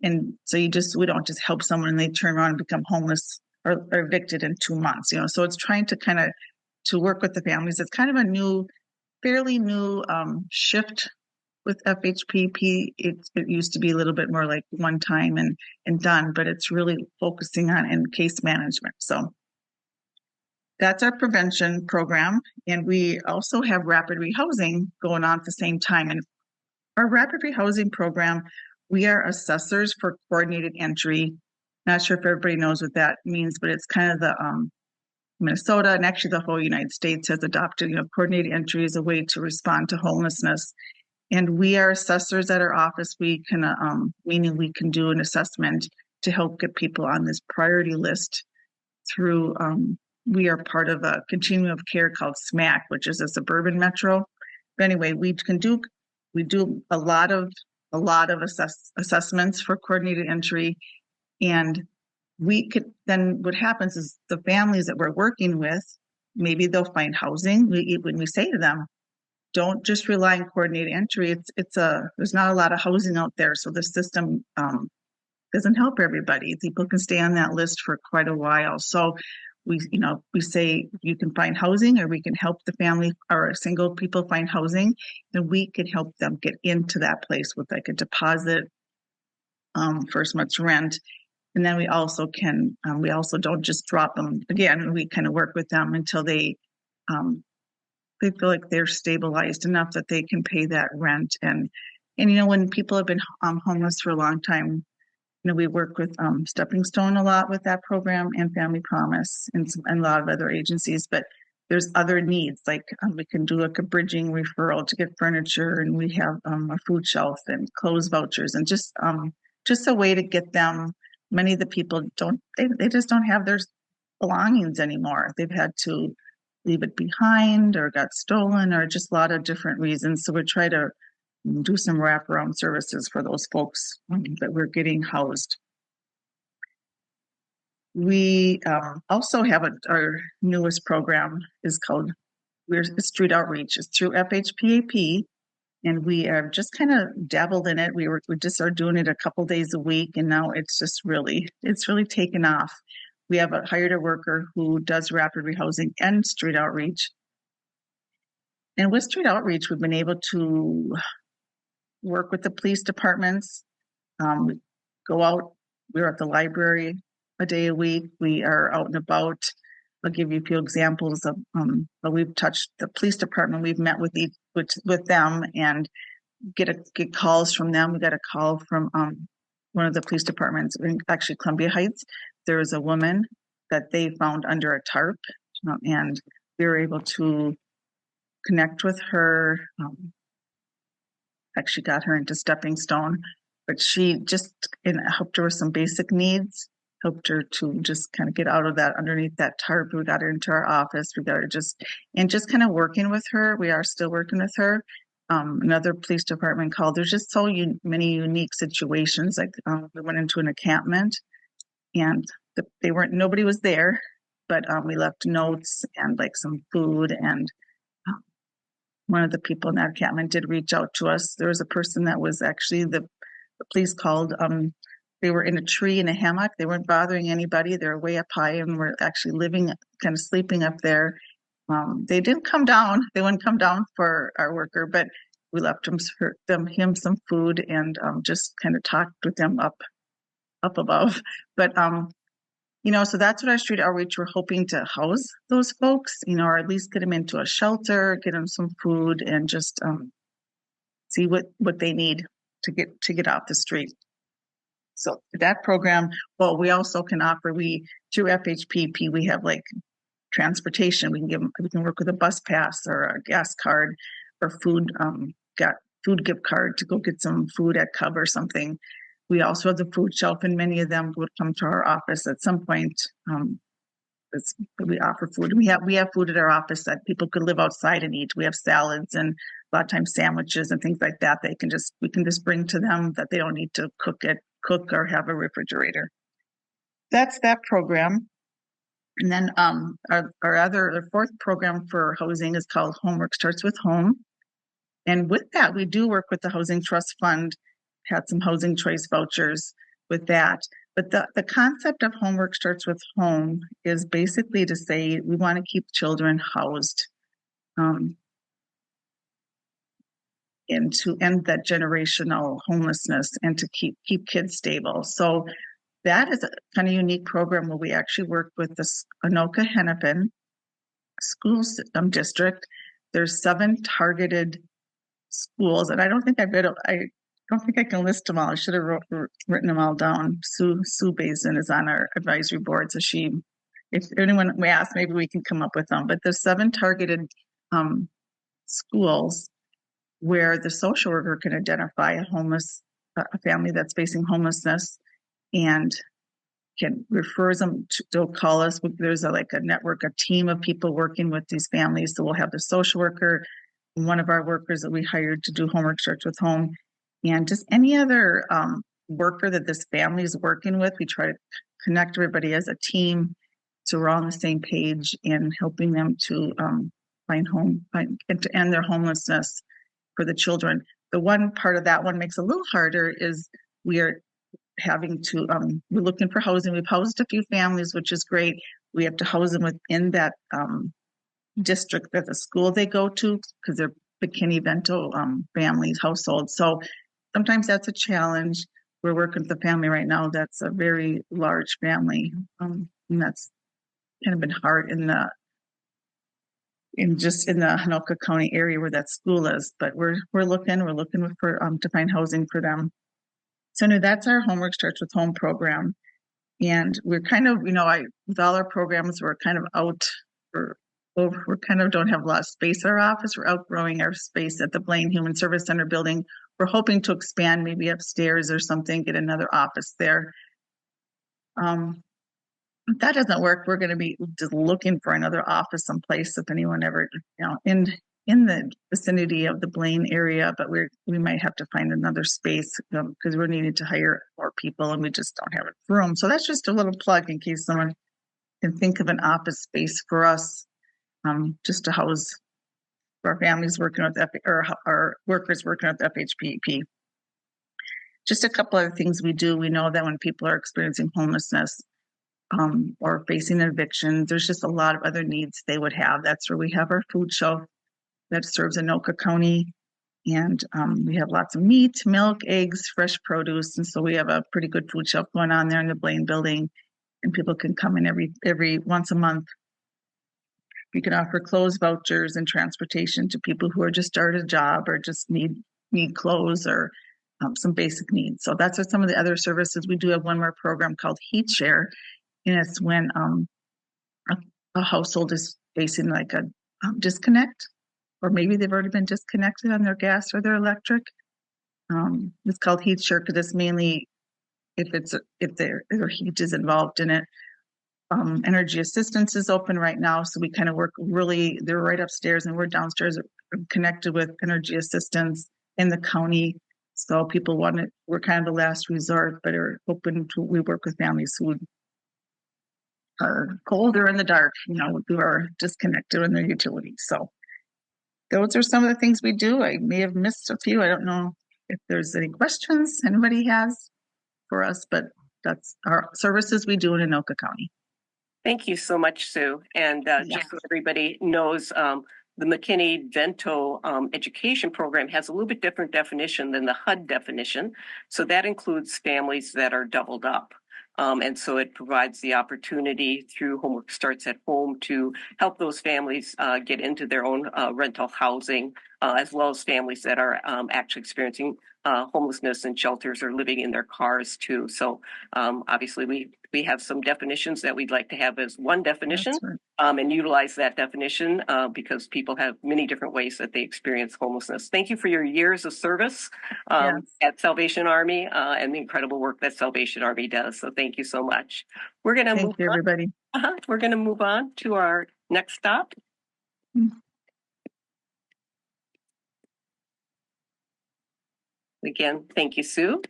And so we don't just help someone and they turn around and become homeless or evicted in 2 months, So it's trying to kind of to work with the families. It's kind of a fairly new shift with FHPP. It used to be a little bit more like one time and done, but it's really focusing on case management. So that's our prevention program. And we also have rapid rehousing going on at the same time. And our rapid rehousing program, we are assessors for coordinated entry. Not sure if everybody knows what that means, but it's kind of the Minnesota, and actually the whole United States has adopted, coordinated entry as a way to respond to homelessness. And we are assessors at our office. We can, meaning we can do an assessment to help get people on this priority list through, we are part of a continuum of care called SMAC, which is a suburban metro. But anyway, we do a lot of assessments for coordinated entry. And then what happens is the families that we're working with, maybe they'll find housing. When we say to them, don't just rely on coordinated entry. There's not a lot of housing out there. So the system doesn't help everybody. People can stay on that list for quite a while. So we say you can find housing, or we can help the family or single people find housing, and we can help them get into that place with like a deposit, first month's rent. And then we also don't just drop them. Again, we kind of work with them until they feel like they're stabilized enough that they can pay that rent. And when people have been homeless for a long time, we work with Stepping Stone a lot with that program, and Family Promise, and a lot of other agencies. But there's other needs, like we can do like a bridging referral to get furniture, and we have a food shelf and clothes vouchers, and just a way to get them. Many of the people they just don't have their belongings anymore. They've had to leave it behind, or got stolen, or just a lot of different reasons. So we try to do some wraparound services for those folks that we're getting housed. We also have our newest program is called Street Outreach. It's through FHPAP, and we have just kind of dabbled in it. We just are doing it a couple days a week, and now it's really taken off. We have hired a worker who does rapid rehousing and street outreach. And with street outreach, we've been able to work with the police departments, go out. We're at the library a day a week. We are out and about. I'll give you a few examples of we've touched the police department. We've met with them and get calls from them. We got a call from one of the police departments in actually Columbia Heights. There was a woman that they found under a tarp, and we were able to connect with her. Actually got her into Stepping Stone, but she just helped her with some basic needs, helped her to just kind of get out of that underneath that tarp. We got her into our office. We got her just kind of working with her. We are still working with her. Another police department called. There's just so many unique situations. Like we went into an encampment, and nobody was there, but we left notes and like some food, and one of the people in that encampment did reach out to us. There was a person that was actually the police called. They were in a tree in a hammock. They weren't bothering anybody. They were way up high and were actually kind of sleeping up there. They didn't come down. They wouldn't come down for our worker, but we left him some food and just kind of talked with them up above. But so that's what our street outreach, we're hoping to house those folks, or at least get them into a shelter, get them some food, and just see what they need to get off the street. So that program, well, we also can offer, through FHPP, we have like transportation. We can work with a bus pass or a gas card or food gift card to go get some food at Cub or something. We also have the food shelf, and many of them would come to our office at some point. We offer food. We have food at our office that people could live outside and eat. We have salads and a lot of times sandwiches and things like that. We can just bring to them, that they don't need to cook or have a refrigerator. That's that program. And then our fourth program for housing is called Homework Starts with Home. And with that, we do work with the Housing Trust Fund. Had some housing choice vouchers with that. But the concept of Homework Starts with Home is basically to say we want to keep children housed and to end that generational homelessness and to keep kids stable. So that is a kind of unique program where we actually work with the Anoka Hennepin School District. There's 7 targeted schools, and I don't think I can list them all. I should have written them all down. Sue Bazin is on our advisory board, so if anyone we ask, maybe we can come up with them. But there's 7 targeted schools where the social worker can identify a family that's facing homelessness and can refer them they'll call us. There's a network, a team of people working with these families. So we'll have the social worker, one of our workers that we hired to do Homework Starts with Home, and just any other worker that this family is working with. We try to connect everybody as a team so we're all on the same page and helping them to find home and to end their homelessness for the children. The one part of that one makes it a little harder is we are having to, we're looking for housing. We've housed a few families, which is great. we have to house them within that district that the school they go to, because they're McKinney-Vento families, households. So sometimes that's a challenge. We're working with the family right now that's a very large family, and that's kind of been hard in the Anoka County area where that school is. But we're looking for to find housing for them. So no, that's our Homework Starts with Home program, and we're kind of, with all our programs, we're kind of out. We're kind of don't have a lot of space at our office. We're outgrowing our space at the Blaine Human Service Center building. We're hoping to expand maybe upstairs or something, get another office there. If that doesn't work, we're going to be just looking for another office someplace if anyone ever, in the vicinity of the Blaine area, but we might have to find another space because we're needing to hire more people and we just don't have room. So that's just a little plug in case someone can think of an office space for us, just to house our families working with our workers working with FHPP. Just a couple other things we do. We know that when people are experiencing homelessness or facing eviction, there's just a lot of other needs they would have. That's where we have our food shelf that serves Anoka County. And we have lots of meat, milk, eggs, fresh produce. And so we have a pretty good food shelf going on there in the Blaine building. And people can come in every once a month. We can offer clothes vouchers and transportation to people who are just started a job or just need clothes or some basic needs. So that's what some of the other services. We do have one more program called Heat Share, and it's when a household is facing like a disconnect, or maybe they've already been disconnected on their gas or their electric. It's called Heat Share because it's mainly if their heat is involved in it. Energy assistance is open right now, so we kind of work they're right upstairs and we're downstairs connected with energy assistance in the county. So people we're kind of the last resort, but are open to, we work with families who are cold or in the dark, who are disconnected in their utilities. So those are some of the things we do. I may have missed a few. I don't know if there's any questions anybody has for us, but that's our services we do in Anoka County. Thank you so much, Sue. And just so everybody knows, the McKinney-Vento education program has a little bit different definition than the HUD definition. So that includes families that are doubled up. And so it provides the opportunity through Homework Starts at Home to help those families get into their own rental housing, as well as families that are actually experiencing homelessness in shelters or living in their cars too. So obviously we have some definitions that we'd like to have as one definition, and utilize that definition because people have many different ways that they experience homelessness. Thank you for your years of service at Salvation Army and the incredible work that Salvation Army does. So thank you so much. We're going to move on. Everybody. We're going to move on to our next stop. Again, thank you, Sue.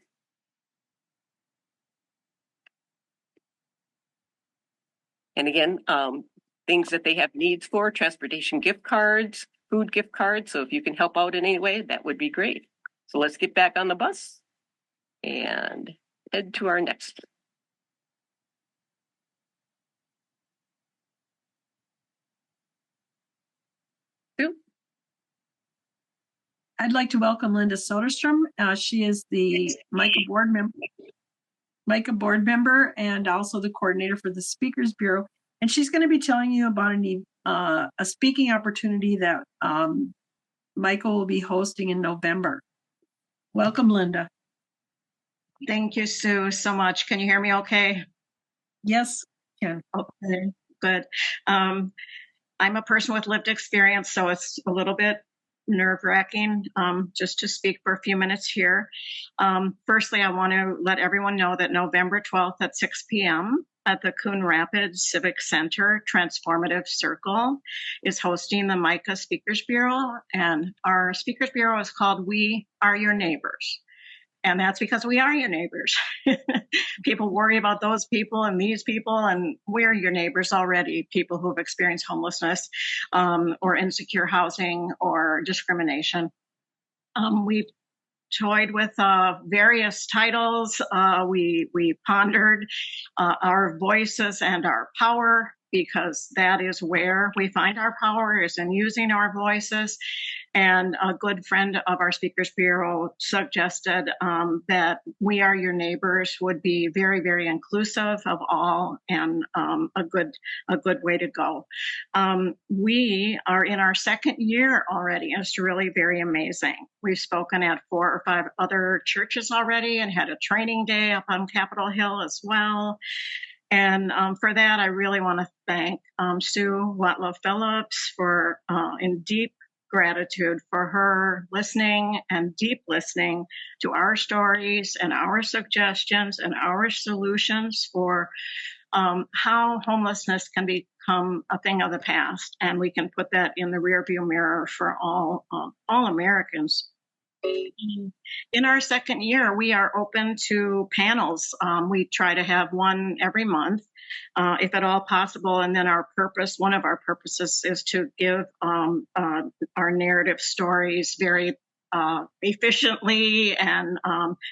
And again, things that they have needs for, transportation gift cards, food gift cards. So if you can help out in any way, that would be great. So let's get back on the bus and head to our next. Sue? I'd like to welcome Linda Soderstrom. She is the MICAH board member and also the coordinator for the Speakers Bureau. And she's going to be telling you about a speaking opportunity that MICAH will be hosting in November. Welcome, Linda. Thank you, Sue, so much. Can you hear me okay? Yes, can. Okay, good. I'm a person with lived experience, so it's a little bit nerve-wracking just to speak for a few minutes here. Firstly, I want to let everyone know that November 12th at 6 p.m. at the Coon Rapids Civic Center Transformative Circle is hosting the MICAH Speakers Bureau, and our Speakers Bureau is called We Are Your Neighbors. And that's because we are your neighbors. People worry about those people and these people, and we're your neighbors already, people who have experienced homelessness or insecure housing or discrimination. We've toyed with various titles. We pondered our voices and our power. because that is where we find our power, is in using our voices. And a good friend of our Speakers Bureau suggested that We Are Your Neighbors would be very, very inclusive of all, and a good way to go. We are in our second year already, and it's really very amazing. We've spoken at 4 or 5 other churches already and had a training day up on Capitol Hill as well. And for that, I really want to thank Sue Watlov Phillips for in deep gratitude for her listening and deep listening to our stories and our suggestions and our solutions for how homelessness can become a thing of the past, and we can put that in the rearview mirror for all Americans. In our second year, we are open to panels. We try to have one every month, if at all possible. And then one of our purposes is to give our narrative stories very efficiently, and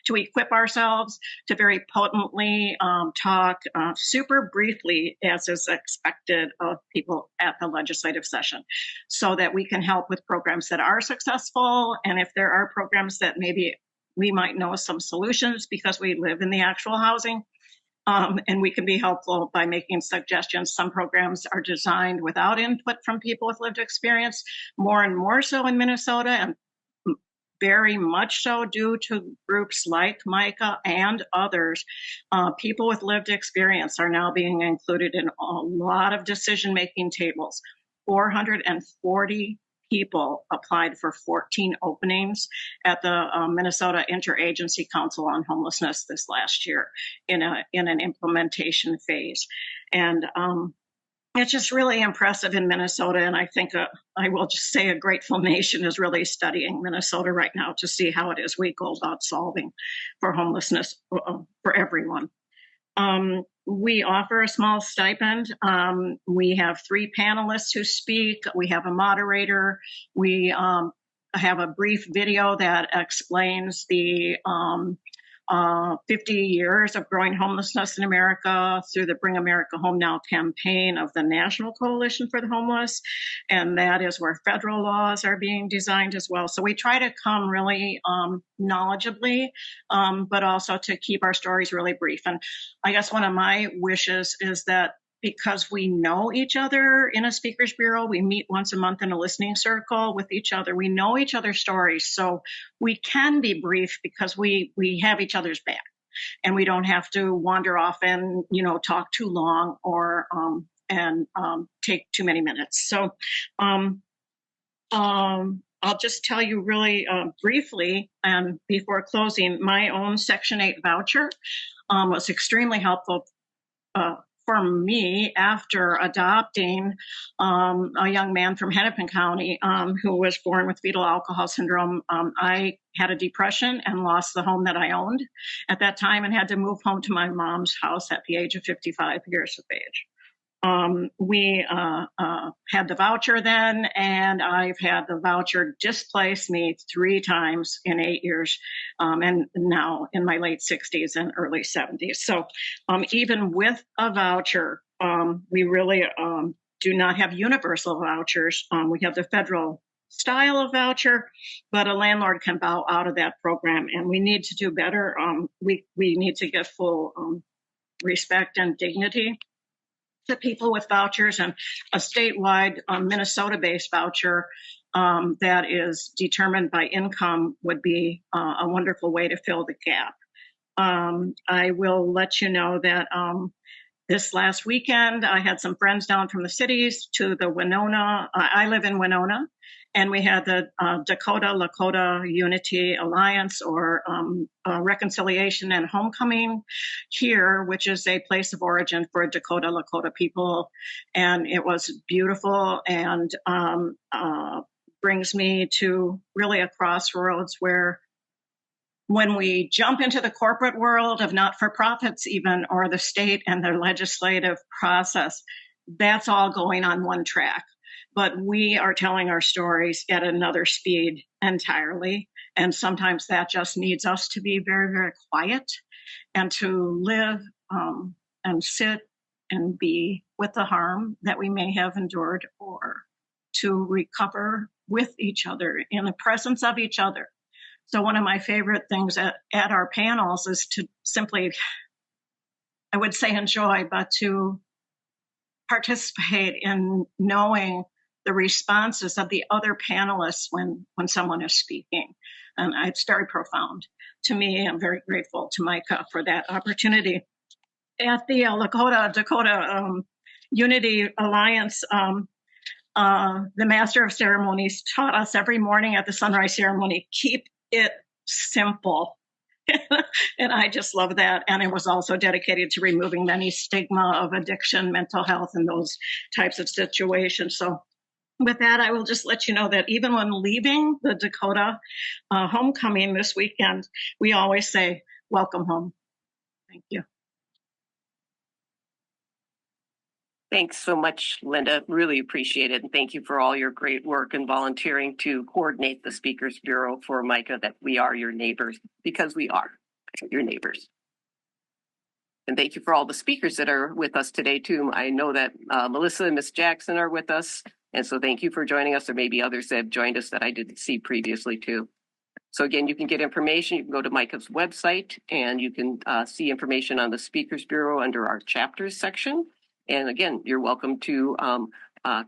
to equip ourselves to very potently talk super briefly, as is expected of people at the legislative session, so that we can help with programs that are successful. And if there are programs that maybe we might know some solutions because we live in the actual housing, and we can be helpful by making suggestions. Some programs are designed without input from people with lived experience, more and more so in Minnesota, and very much so due to groups like MICAH and others. People with lived experience are now being included in a lot of decision-making tables. 440 people applied for 14 openings at the Minnesota Interagency Council on Homelessness this last year in an implementation phase. And it's just really impressive in Minnesota, and I think I will just say a grateful nation is really studying Minnesota right now to see how it is we go about solving for homelessness for everyone. We offer a small stipend. We have 3 panelists who speak. We have a moderator. We have a brief video that explains the 50 years of growing homelessness in America through the Bring America Home Now campaign of the National Coalition for the Homeless. And that is where federal laws are being designed as well. So we try to come really knowledgeably, but also to keep our stories really brief. And I guess one of my wishes is that because we know each other in a speakers bureau, we meet once a month in a listening circle with each other. We know each other's stories, so we can be brief because we have each other's back, and we don't have to wander off and talk too long or take too many minutes. So I'll just tell you really briefly, and before closing, my own Section 8 voucher was extremely helpful for me after adopting a young man from Hennepin County who was born with fetal alcohol syndrome. I had a depression and lost the home that I owned at that time and had to move home to my mom's house at the age of 55 years of age. We had the voucher then, and I've had the voucher displace me 3 times in 8 years, and now in my late 60s and early 70s. So even with a voucher, we really do not have universal vouchers. We have the federal style of voucher, but a landlord can bow out of that program, and we need to do better. We need to give full respect and dignity to people with vouchers, and a statewide Minnesota-based voucher that is determined by income would be a wonderful way to fill the gap. I will let you know that this last weekend, I had some friends down from the cities to the Winona. I live in Winona, and we had the Dakota-Lakota Unity Alliance, or Reconciliation and Homecoming here, which is a place of origin for Dakota-Lakota people. And it was beautiful, and brings me to really a crossroads where when we jump into the corporate world of not-for-profits even, or the state and their legislative process, that's all going on one track. But we are telling our stories at another speed entirely. And sometimes that just needs us to be very, very quiet and to live and sit and be with the harm that we may have endured, or to recover with each other in the presence of each other. So one of my favorite things at our panels is to simply, I would say enjoy, but to participate in knowing the responses of the other panelists when someone is speaking. And it's very profound to me. I'm very grateful to MICAH for that opportunity. At the Lakota Unity Alliance, the Master of Ceremonies taught us every morning at the sunrise ceremony, keep it simple. And I just love that. And it was also dedicated to removing any stigma of addiction, mental health, and those types of situations. So with that, I will just let you know that even when leaving the Dakota homecoming this weekend, we always say, welcome home. Thank you. Thanks so much, Linda. Really appreciate it. And thank you for all your great work and volunteering to coordinate the Speakers Bureau for MICAH, that we are your neighbors, because we are your neighbors. And thank you for all the speakers that are with us today, too. I know that Melissa and Miss Jackson are with us. And so thank you for joining us. There may be others that have joined us that I didn't see previously, too. So again, you can get information. You can go to MICAH's website, and you can see information on the Speakers Bureau under our chapters section. And again, you're welcome to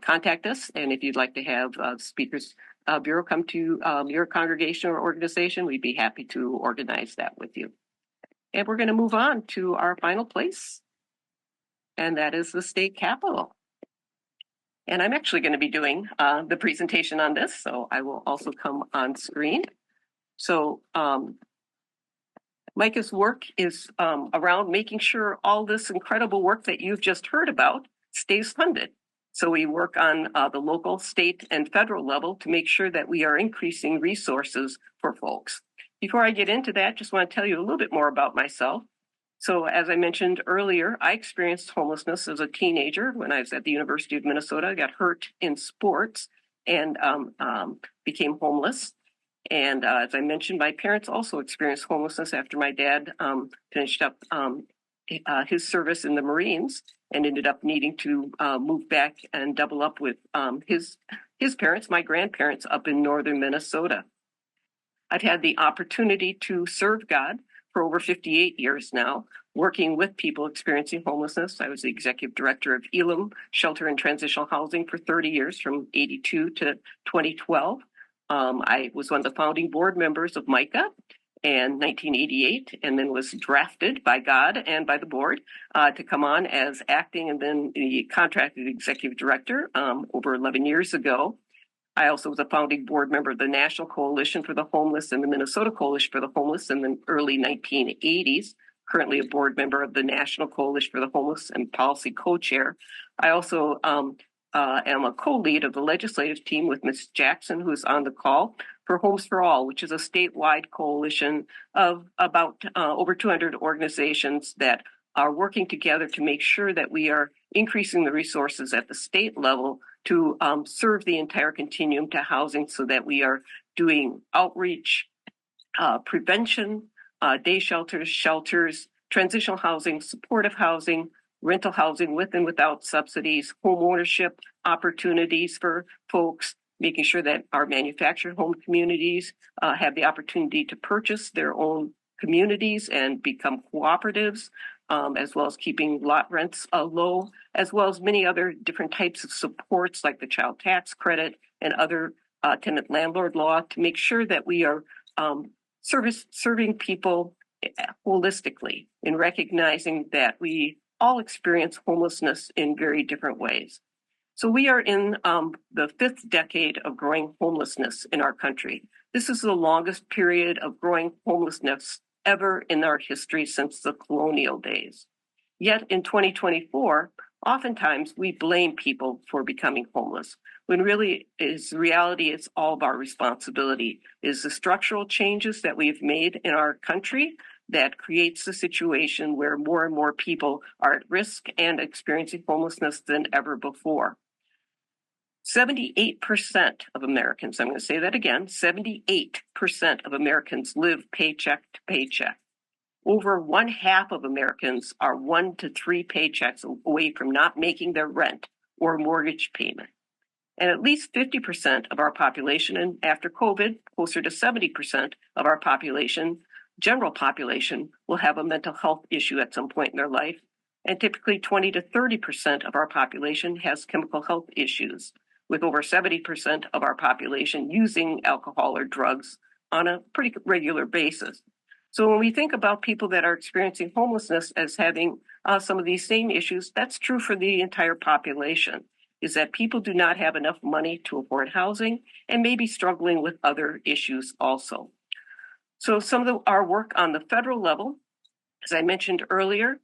contact us. And if you'd like to have Speakers Bureau come to your congregation or organization, we'd be happy to organize that with you. And we're going to move on to our final place, and that is the state capitol. And I'm actually going to be doing the presentation on this, so I will also come on screen. So MICAH's work is around making sure all this incredible work that you've just heard about stays funded. So we work on the local, state, and federal level to make sure that we are increasing resources for folks. Before I get into that, just want to tell you a little bit more about myself. So as I mentioned earlier, I experienced homelessness as a teenager when I was at the University of Minnesota. I got hurt in sports and became homeless. And as I mentioned, my parents also experienced homelessness after my dad finished up his service in the Marines and ended up needing to move back and double up with his parents, my grandparents, up in northern Minnesota. I've had the opportunity to serve God for over 58 years now, working with people experiencing homelessness. I was the executive director of Elam Shelter and Transitional Housing for 30 years, from 82 to 2012. I was one of the founding board members of MICAH in 1988, and then was drafted by God and by the board to come on as acting and then the contracted executive director over 11 years ago. I also was a founding board member of the National Coalition for the Homeless and the Minnesota Coalition for the Homeless in the early 1980s, currently a board member of the National Coalition for the Homeless and policy co-chair. I also am a co-lead of the legislative team with Ms. Jackson, who's on the call, for Homes for All, which is a statewide coalition of about over 200 organizations that are working together to make sure that we are increasing the resources at the state level to serve the entire continuum to housing, so that we are doing outreach, prevention, day shelters, transitional housing, supportive housing, rental housing with and without subsidies, home ownership opportunities for folks, making sure that our manufactured home communities have the opportunity to purchase their own communities and become cooperatives, as well as keeping lot rents low, as well as many other different types of supports like the child tax credit and other tenant landlord law, to make sure that we are serving people holistically, in recognizing that we all experience homelessness in very different ways. So we are in the 5th decade of growing homelessness in our country. This is the longest period of growing homelessness ever in our history since the colonial days. Yet in 2024, oftentimes we blame people for becoming homeless, when really is reality, it's all of our responsibility. Is the structural changes that we've made in our country that creates a situation where more and more people are at risk and experiencing homelessness than ever before. 78% of Americans, I'm going to say that again, 78% of Americans live paycheck to paycheck. Over 1/2 of Americans are 1 to 3 paychecks away from not making their rent or mortgage payment. And at least 50% of our population, and after COVID, closer to 70% of our population, general population, will have a mental health issue at some point in their life. And typically 20 to 30% of our population has chemical health issues, with over 70% of our population using alcohol or drugs on a pretty regular basis. So when we think about people that are experiencing homelessness as having some of these same issues, that's true for the entire population, is that people do not have enough money to afford housing and may be struggling with other issues also. So some of our work on the federal level, as I mentioned earlier,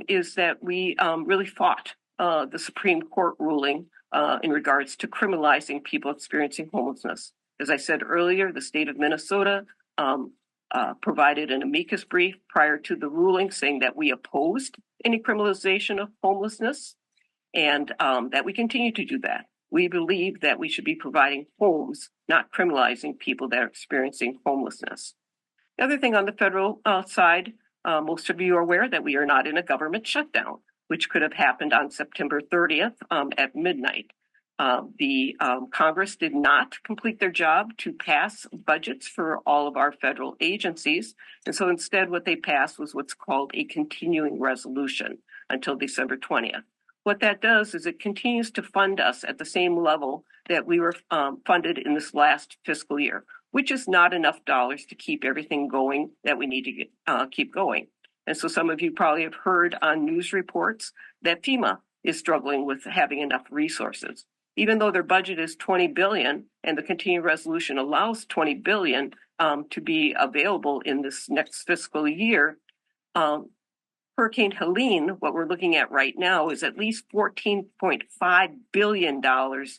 is that we really fought the Supreme Court ruling in regards to criminalizing people experiencing homelessness. As I said earlier, the state of Minnesota provided an amicus brief prior to the ruling saying that we opposed any criminalization of homelessness, and that we continue to do that. We believe that we should be providing homes, not criminalizing people that are experiencing homelessness. The other thing on the federal side, most of you are aware that we are not in a government shutdown, which could have happened on September 30th at midnight. The Congress did not complete their job to pass budgets for all of our federal agencies. And so instead what they passed was what's called a continuing resolution until December 20th. What that does is it continues to fund us at the same level that we were funded in this last fiscal year, which is not enough dollars to keep everything going that we need to keep going. And so some of you probably have heard on news reports that FEMA is struggling with having enough resources. Even though their budget is $20 billion and the continuing resolution allows $20 billion to be available in this next fiscal year, Hurricane Helene, what we're looking at right now, is at least $14.5 billion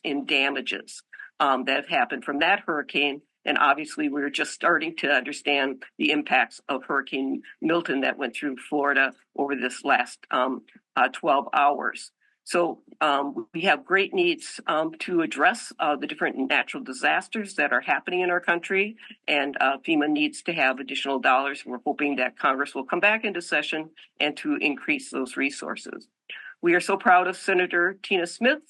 in damages that have happened from that hurricane. And obviously, we're just starting to understand the impacts of Hurricane Milton that went through Florida over this last 12 hours. So we have great needs to address the different natural disasters that are happening in our country, and FEMA needs to have additional dollars. We're hoping that Congress will come back into session and to increase those resources. We are so proud of Senator Tina Smith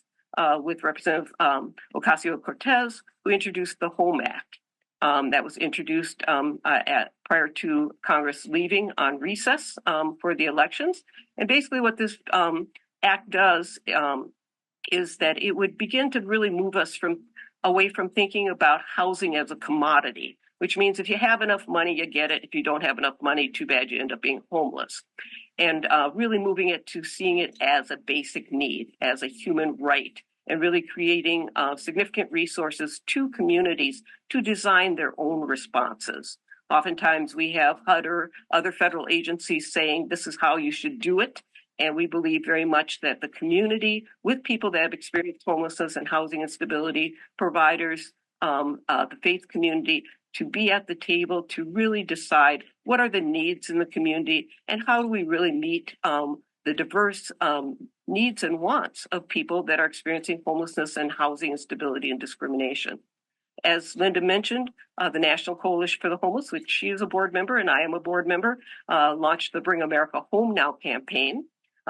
with Representative Ocasio-Cortez, who introduced the HOME Act. That was introduced prior to Congress leaving on recess for the elections. And basically what this act does is that it would begin to really move us away from thinking about housing as a commodity, which means if you have enough money, you get it. If you don't have enough money, too bad, you end up being homeless. And really moving it to seeing it as a basic need, as a human right, and really creating significant resources to communities to design their own responses. Oftentimes we have HUD or other federal agencies saying this is how you should do it. And we believe very much that the community, with people that have experienced homelessness and housing instability, providers, the faith community, to be at the table to really decide what are the needs in the community and how do we really meet the diverse needs and wants of people that are experiencing homelessness and housing instability and discrimination. As Linda mentioned, the National Coalition for the Homeless, which she is a board member and I am a board member, launched the Bring America Home Now campaign,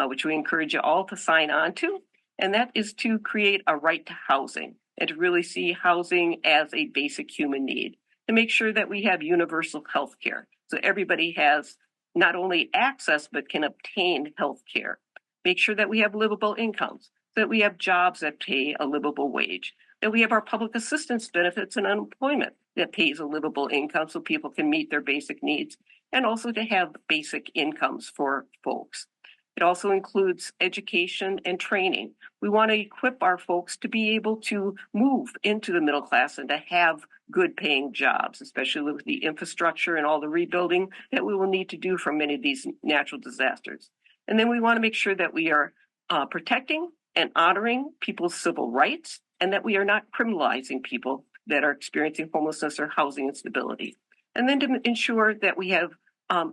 which we encourage you all to sign on to. And that is to create a right to housing and to really see housing as a basic human need, to make sure that we have universal health care. So everybody has not only access, but can obtain health care. Make sure that we have livable incomes, that we have jobs that pay a livable wage, that we have our public assistance benefits and unemployment that pays a livable income so people can meet their basic needs, and also to have basic incomes for folks. It also includes education and training. We want to equip our folks to be able to move into the middle class and to have good paying jobs, especially with the infrastructure and all the rebuilding that we will need to do from many of these natural disasters. And then we want to make sure that we are protecting and honoring people's civil rights and that we are not criminalizing people that are experiencing homelessness or housing instability. And then to ensure that we have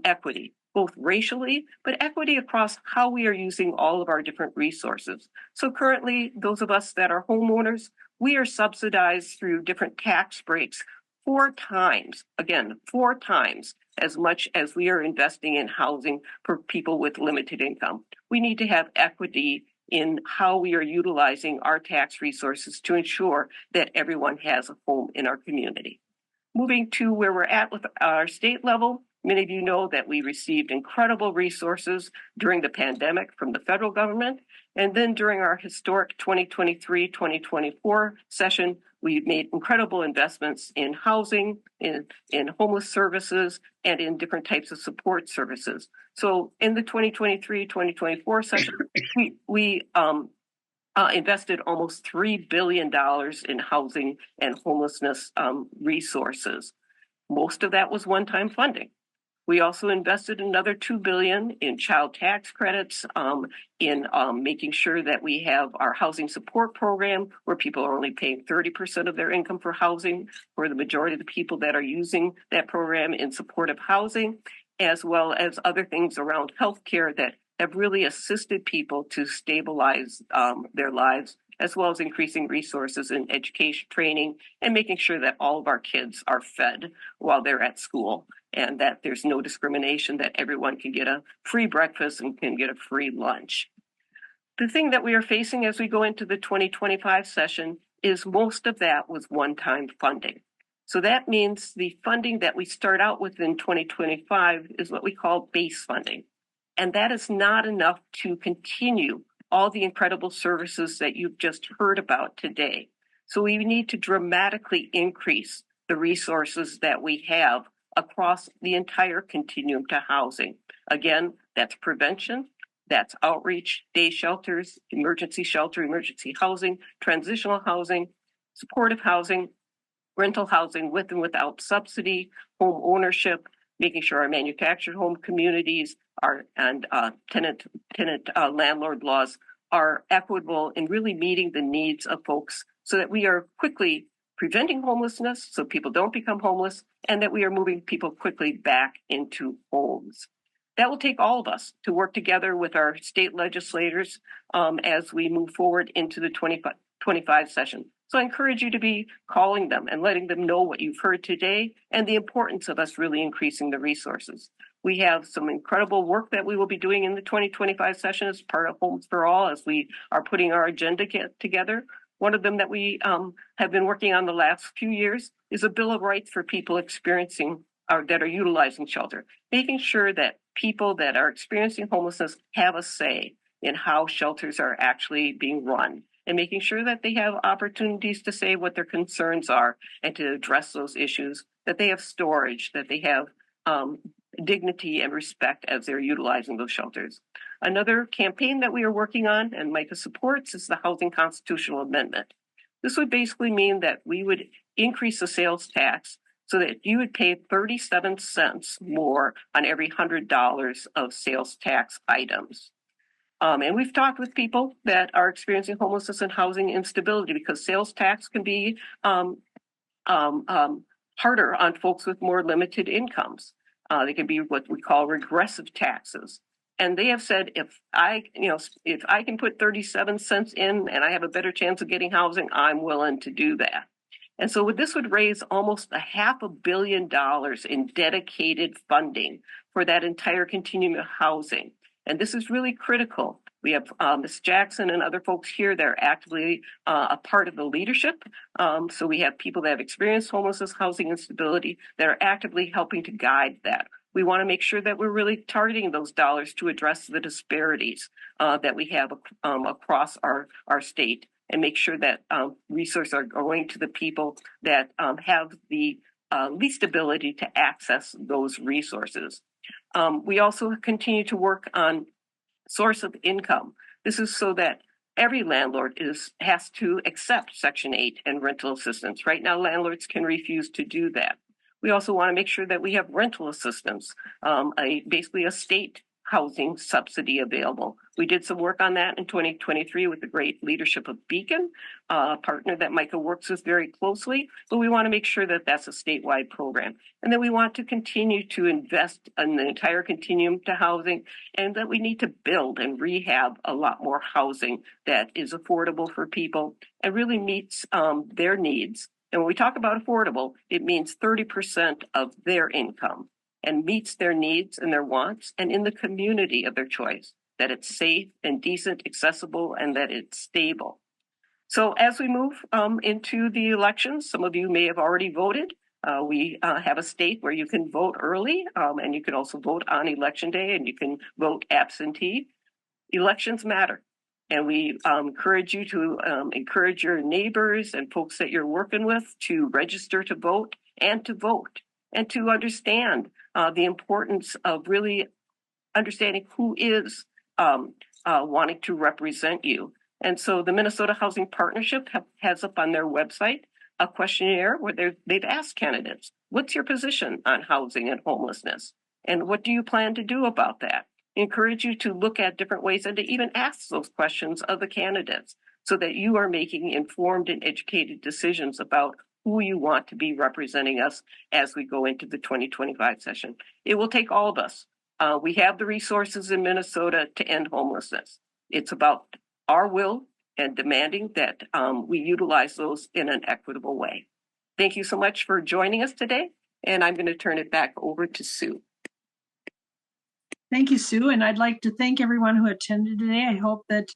equity, both racially, but equity across how we are using all of our different resources. So currently, those of us that are homeowners, we are subsidized through different tax breaks 4 times, again, 4 times as much as we are investing in housing for people with limited income. We need to have equity in how we are utilizing our tax resources to ensure that everyone has a home in our community. Moving to where we're at with our state level, many of you know that we received incredible resources during the pandemic from the federal government. And then during our historic 2023-2024 session, we made incredible investments in housing, in homeless services, and in different types of support services. So in the 2023-2024 session, we invested almost $3 billion in housing and homelessness resources. Most of that was one-time funding. We also invested another $2 billion in child tax credits, in making sure that we have our housing support program where people are only paying 30% of their income for housing for the majority of the people that are using that program in supportive housing, as well as other things around healthcare that have really assisted people to stabilize their lives, as well as increasing resources in education training and making sure that all of our kids are fed while they're at school and that there's no discrimination, that everyone can get a free breakfast and can get a free lunch. The thing that we are facing as we go into the 2025 session is most of that was one-time funding. So that means the funding that we start out with in 2025 is what we call base funding. And that is not enough to continue all the incredible services that you've just heard about today. So we need to dramatically increase the resources that we have across the entire continuum to housing. Again, that's prevention, that's outreach, day shelters, emergency shelter, emergency housing, transitional housing, supportive housing, rental housing with and without subsidy, home ownership, making sure our manufactured home communities and tenant landlord laws are equitable in really meeting the needs of folks so that we are quickly preventing homelessness so people don't become homeless, and that we are moving people quickly back into homes. That will take all of us to work together with our state legislators as we move forward into the 2025 session. So I encourage you to be calling them and letting them know what you've heard today and the importance of us really increasing the resources. We have some incredible work that we will be doing in the 2025 session as part of Homes for All as we are putting our agenda together. One of them that we have been working on the last few years is a Bill of Rights for people experiencing that are utilizing shelter, making sure that people that are experiencing homelessness have a say in how shelters are actually being run, and making sure that they have opportunities to say what their concerns are and to address those issues, that they have storage, that they have dignity and respect as they're utilizing those shelters. Another campaign that we are working on and MICAH supports is the Housing Constitutional Amendment. This would basically mean that we would increase the sales tax so that you would pay 37 cents more on every $100 of sales tax items. And we've talked with people that are experiencing homelessness and housing instability because sales tax can be harder on folks with more limited incomes. They can be what we call regressive taxes. And they have said, if I can put 37 cents in and I have a better chance of getting housing, I'm willing to do that. And so this would raise almost $500 million in dedicated funding for that entire continuum of housing. And this is really critical. We have Ms. Jackson and other folks here that are actively a part of the leadership. So we have people that have experienced homelessness, housing instability that are actively helping to guide that. We want to make sure that we're really targeting those dollars to address the disparities that we have across our state, and make sure that resources are going to the people that have the least ability to access those resources. We also continue to work on source of income. This is so that every landlord has to accept Section 8 and rental assistance. Right now, landlords can refuse to do that. We also want to make sure that we have rental assistance, basically a state housing subsidy available. We did some work on that in 2023 with the great leadership of Beacon, a partner that MICAH works with very closely, but we want to make sure that that's a statewide program. And then we want to continue to invest in the entire continuum to housing, and that we need to build and rehab a lot more housing that is affordable for people and really meets their needs And when we talk about affordable, it means 30% of their income and meets their needs and their wants and in the community of their choice, that it's safe and decent, accessible, and that it's stable. So as we move into the elections, some of you may have already voted. We have a state where you can vote early and you can also vote on election day and you can vote absentee. Elections matter. And we encourage you to encourage your neighbors and folks that you're working with to register to vote and to understand the importance of really understanding who is wanting to represent you. And so the Minnesota Housing Partnership has up on their website a questionnaire where they've asked candidates, what's your position on housing and homelessness? And what do you plan to do about that? Encourage you to look at different ways and to even ask those questions of the candidates so that you are making informed and educated decisions about who you want to be representing us as we go into the 2025 session. It will take all of us. We have the resources in Minnesota to end homelessness. It's about our will and demanding that we utilize those in an equitable way. Thank you so much for joining us today, and I'm going to turn it back over to Sue. Thank you, Sue, and I'd like to thank everyone who attended today. I hope that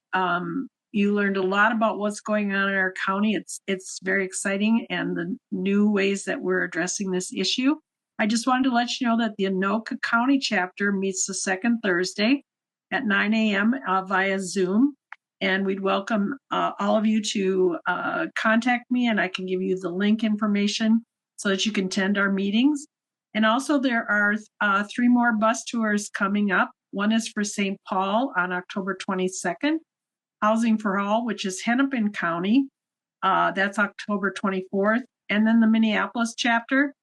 you learned a lot about what's going on in our county. It's very exciting and the new ways that we're addressing this issue. I just wanted to let you know that the Anoka County chapter meets the second Thursday at 9 a.m. Via Zoom. And we'd welcome all of you to contact me, and I can give you the link information so that you can attend our meetings. And also there are 3 more bus tours coming up. One is for St. Paul on October 22nd, Housing for All, which is Hennepin County. That's October 24th. And then the Minneapolis chapter,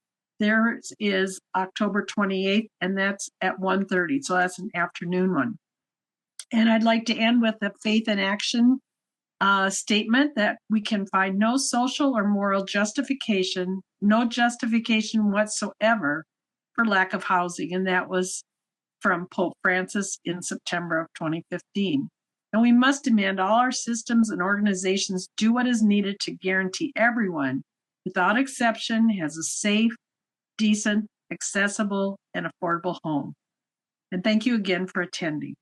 there is October 28th, and that's at 1:30. So that's an afternoon one. And I'd like to end with a faith in action statement that we can find no social or moral justification, no justification whatsoever for lack of housing. And that was from Pope Francis in September of 2015. And we must demand all our systems and organizations do what is needed to guarantee everyone, without exception, has a safe, decent, accessible, and affordable home. And thank you again for attending.